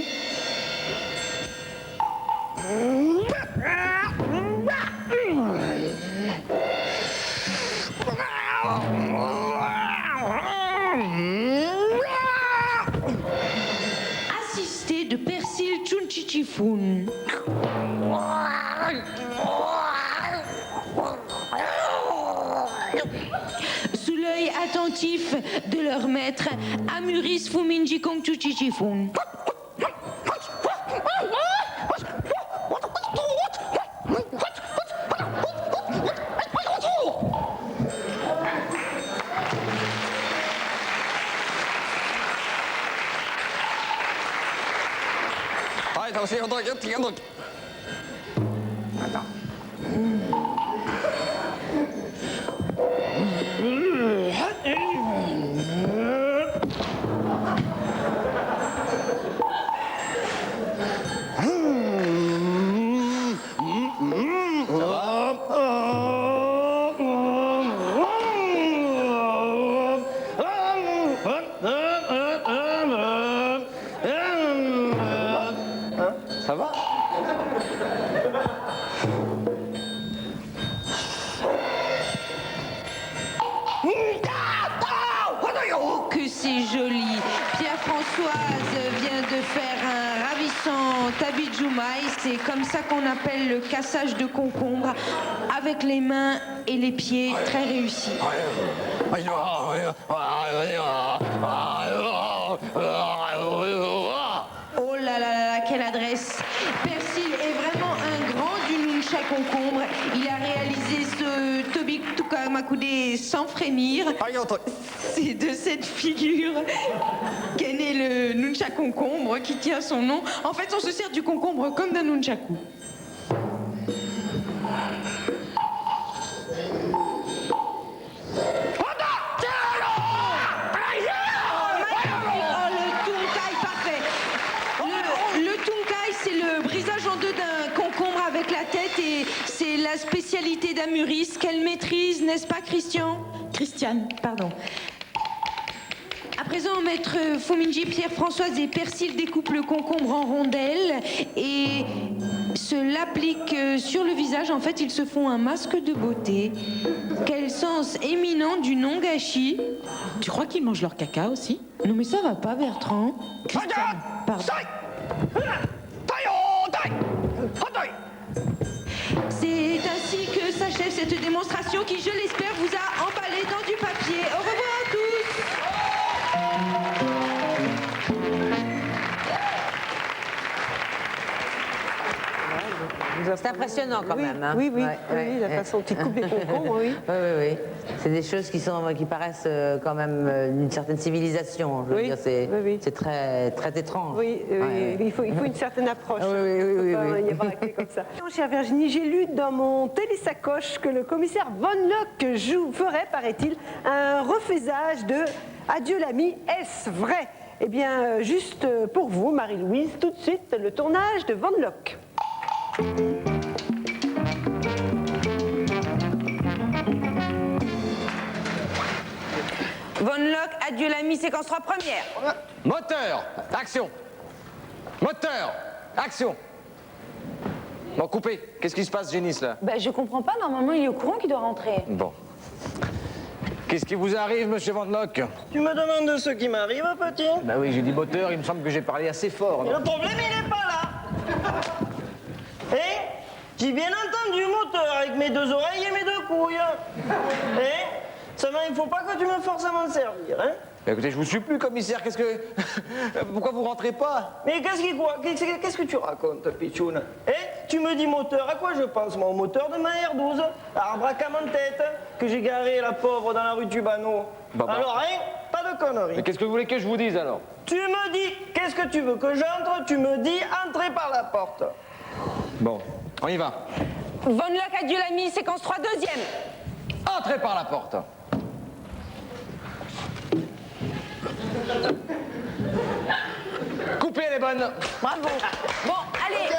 [SPEAKER 6] Assisté de Persil Chunchichifun. Sous l'œil attentif de leur maître, Amuris Fuminji Kong Chuchichifun.
[SPEAKER 17] Ça va?
[SPEAKER 6] Oh, que c'est joli! Pierre-Françoise vient de faire un ravissant tabijoumaï. C'est comme ça qu'on appelle le cassage de concombre, avec les mains et les pieds très réussis. Oh là là là, quelle adresse! Persil est vraiment un grand du nunchak concombre. Il a réalisé ce Tobi Tukamakude sans frémir. C'est de cette figure qu'est né le nunchak concombre qui tient son nom. En fait, on se sert du concombre comme d'un nunchaku. C'est la spécialité d'Amuris qu'elle maîtrise, n'est-ce pas, Christiane, pardon. À présent, maître Fuminji, Pierre-Françoise et Persil découpent le concombre en rondelles et se l'appliquent sur le visage. En fait, ils se font un masque de beauté. Quel sens éminent du non-gâchis.
[SPEAKER 7] Tu crois qu'ils mangent leur caca aussi?
[SPEAKER 6] Non, mais ça va pas, Bertrand. Christiane, pardon. C'est ainsi que s'achève cette démonstration qui, je l'espère, vous a emballé dans du papier. Au revoir à tous.
[SPEAKER 2] C'est impressionnant quand même. Hein.
[SPEAKER 4] Oui,
[SPEAKER 2] Ouais,
[SPEAKER 4] oui, la façon dont tu coupes les concombres, oui.
[SPEAKER 2] Oui. C'est des choses qui paraissent quand même d'une certaine civilisation. Je veux dire, c'est très, très étrange.
[SPEAKER 4] Oui, il faut une certaine approche.
[SPEAKER 2] Oui.
[SPEAKER 4] Y avoir été comme ça. Chère Virginie, j'ai lu dans mon télésacoche que le commissaire Von Locke ferait, paraît-il, un refaisage de Adieu l'ami, est-ce vrai? Eh bien, juste pour vous, Marie-Louise, tout de suite, le tournage de Von Locke.
[SPEAKER 2] Von Locke, Adieu l'ami, séquence 3 première.
[SPEAKER 10] Moteur, action. Moteur, action. Bon, coupé. Qu'est-ce qui se passe, Génis, là?
[SPEAKER 13] Ben, je comprends pas, normalement il est au courant qu'il doit rentrer.
[SPEAKER 10] Bon. Qu'est-ce qui vous arrive, monsieur Van Locke?
[SPEAKER 9] Tu me demandes de ce qui m'arrive, petit?
[SPEAKER 10] Bah oui, j'ai dit moteur, il me semble que j'ai parlé assez fort.
[SPEAKER 9] Et le problème, il n'est pas là. J'ai bien entendu moteur avec mes 2 oreilles et mes 2 couilles. Seulement, il ne faut pas que tu me forces à m'en servir, hein?
[SPEAKER 17] Écoutez, je vous suis plus, commissaire, qu'est-ce que... Pourquoi vous rentrez pas?
[SPEAKER 9] Mais qu'est-ce que tu racontes, Pichoun? Tu me dis moteur, à quoi je pense, moi? Au moteur de ma R12, arbre à cam en tête, que j'ai garé la pauvre dans la rue Tubano. Alors, pas de conneries.
[SPEAKER 17] Mais qu'est-ce que vous voulez que je vous dise, alors?
[SPEAKER 9] Tu me dis, qu'est-ce que tu veux que j'entre? Tu me dis, entrez par la porte.
[SPEAKER 17] Bon, on y va.
[SPEAKER 6] Von Lock, adieu l'ami, séquence 3, deuxième.
[SPEAKER 17] Entrez par la porte. Coupez, elle est bonne.
[SPEAKER 6] Bravo. Bon, allez,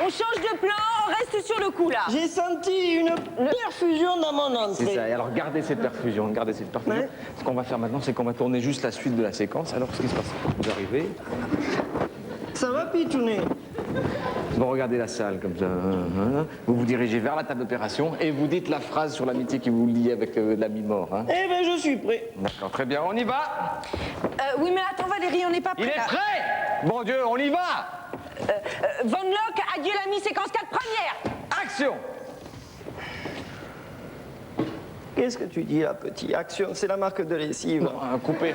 [SPEAKER 6] on change de plan, on reste sur le coup là.
[SPEAKER 9] J'ai senti une perfusion dans mon entrée.
[SPEAKER 17] C'est ça, et alors gardez cette perfusion, gardez cette perfusion.
[SPEAKER 9] Ouais.
[SPEAKER 17] Ce qu'on va faire maintenant, c'est qu'on va tourner juste la suite de la séquence. Alors, ce qui se passe, vous arrivez,
[SPEAKER 9] Ça va, Pichounet?
[SPEAKER 17] vous regardez la salle comme ça, vous vous dirigez vers la table d'opération et vous dites la phrase sur l'amitié qui vous lie avec l'ami mort. Hein.
[SPEAKER 9] Eh ben, je suis prêt.
[SPEAKER 17] D'accord, très bien, on y va.
[SPEAKER 6] Oui, mais attends, Valérie, on n'est pas prêt.
[SPEAKER 17] Il est
[SPEAKER 6] là.
[SPEAKER 17] prêt. Bon Dieu, on y va.
[SPEAKER 6] Von Lock, adieu l'ami, séquence 4, première.
[SPEAKER 17] Action.
[SPEAKER 9] Qu'est-ce que tu dis là, petit? Action, c'est la marque de lessive.
[SPEAKER 17] Coupez.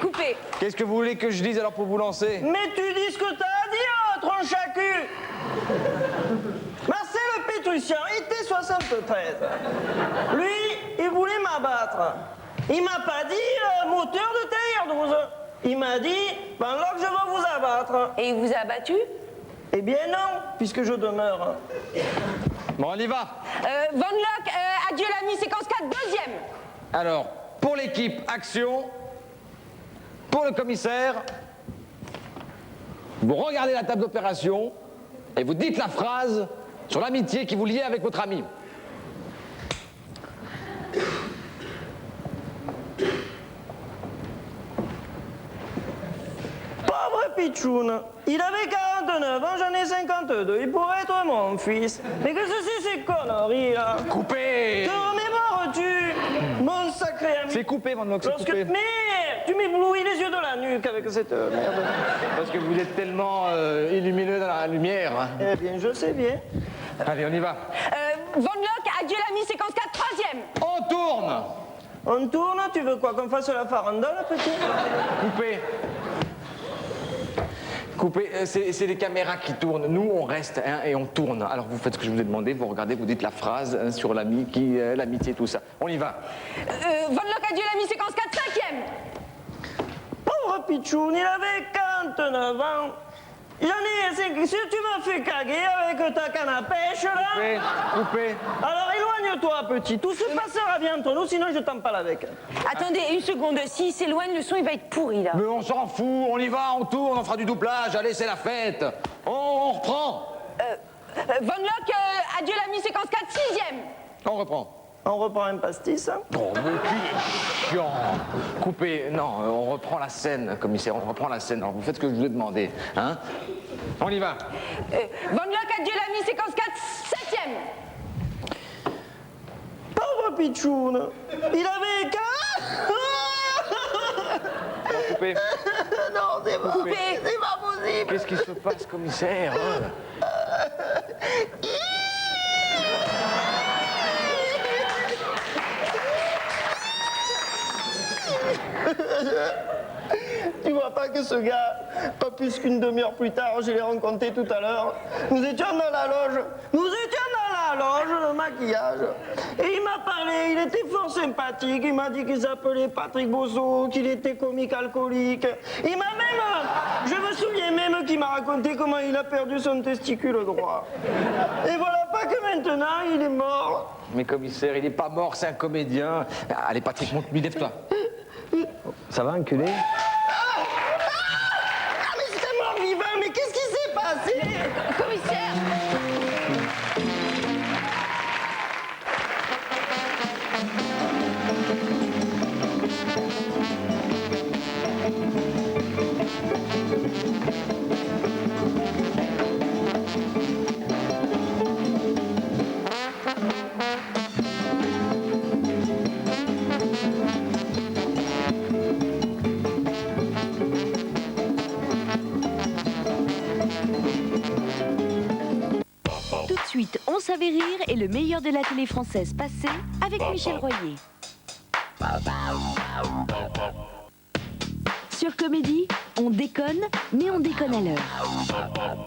[SPEAKER 6] Coupez.
[SPEAKER 17] Qu'est-ce que vous voulez que je dise alors pour vous lancer?
[SPEAKER 9] Mais tu dis ce que t'as à dire, tronche à cul. Marcel Pétrusien, était 73. Lui, il voulait m'abattre. Il m'a pas dit moteur de ta R12. Il m'a dit, Van Lock, je vais vous abattre.
[SPEAKER 6] Et il vous a abattu?
[SPEAKER 9] Eh bien non, puisque je demeure.
[SPEAKER 17] Bon, on y va.
[SPEAKER 6] Von Lock, adieu l'ami, séquence 4, deuxième.
[SPEAKER 17] Alors, pour l'équipe, action. Pour le commissaire, vous regardez la table d'opération et vous dites la phrase sur l'amitié qui vous liait avec votre ami.
[SPEAKER 9] Pauvre Pichoun, il avait 49 ans, j'en ai 52, il pourrait être mon fils. Mais que c'est ces conneries là?
[SPEAKER 17] Coupé.
[SPEAKER 9] Te remémores-tu, mon sacré ami?
[SPEAKER 17] C'est coupé, Van Lock, c'est coupé.
[SPEAKER 9] Merde, tu m'éblouis les yeux de la nuque avec cette merde.
[SPEAKER 17] Parce que vous êtes tellement illumineux dans la lumière.
[SPEAKER 9] Eh bien, je sais bien.
[SPEAKER 17] Allez, on y va.
[SPEAKER 6] Von Lock, adieu l'ami, séquence 4, troisième.
[SPEAKER 17] On tourne.
[SPEAKER 9] On tourne, tu veux quoi, qu'on fasse la farandole, petit?
[SPEAKER 17] Coupé. Coupé, c'est les caméras qui tournent. Nous, on reste et on tourne. Alors, vous faites ce que je vous ai demandé, vous regardez, vous dites la phrase sur l'amitié, tout ça. On y va.
[SPEAKER 6] Von Lock, adieu l'ami, séquence 4, cinquième.
[SPEAKER 9] Pauvre Pichoun, il avait 49 ans. J'en ai 5. Si tu m'as fait caguer avec ta canne à pêche, là.
[SPEAKER 17] Coupé.
[SPEAKER 9] Alors éloigne-toi, petit. Tout se passera bien entre nous, sinon je t'empale avec.
[SPEAKER 6] Attendez, une seconde. S'il s'éloigne, le son, il va être pourri, là.
[SPEAKER 17] Mais on s'en fout, on y va, on tourne, on fera du doublage. Allez, c'est la fête. On reprend.
[SPEAKER 6] Von Lock, adieu l'ami, séquence 4, sixième.
[SPEAKER 17] On reprend.
[SPEAKER 9] On reprend un pastis, hein?
[SPEAKER 17] Oh, mais qui est chiant. Coupé. Non, on reprend la scène, commissaire, on reprend la scène. Alors, vous faites ce que je vous ai demandé, hein? On y va.
[SPEAKER 6] Von Lock, adieu l'ami, séquence 4, septième.
[SPEAKER 9] Pauvre Pichoun, il avait
[SPEAKER 17] Coupé.
[SPEAKER 9] Non, c'est pas
[SPEAKER 6] Coupé.
[SPEAKER 9] C'est pas possible.
[SPEAKER 17] Qu'est-ce qui se passe, commissaire?
[SPEAKER 9] Tu vois pas que ce gars, pas plus qu'une demi-heure plus tard, je l'ai rencontré tout à l'heure, nous étions dans la loge, le maquillage, et il m'a parlé, il était fort sympathique, il m'a dit qu'il s'appelait Patrick Bosso, qu'il était comique alcoolique, il m'a même, je me souviens même qu'il m'a raconté comment il a perdu son testicule droit. Et voilà pas que maintenant, il est mort.
[SPEAKER 17] Mais commissaire, il n'est pas mort, c'est un comédien. Allez, Patrick, monte-lui, lève-toi.
[SPEAKER 19] Ça va, enculé?
[SPEAKER 9] Ah, mais c'est mort vivant, mais qu'est-ce qui s'est passé?
[SPEAKER 6] Commissaire.
[SPEAKER 20] Tout de suite, On savait rire et le meilleur de la télé française passée avec Michel Royer. Sur Comédie, on déconne, mais on déconne à l'heure.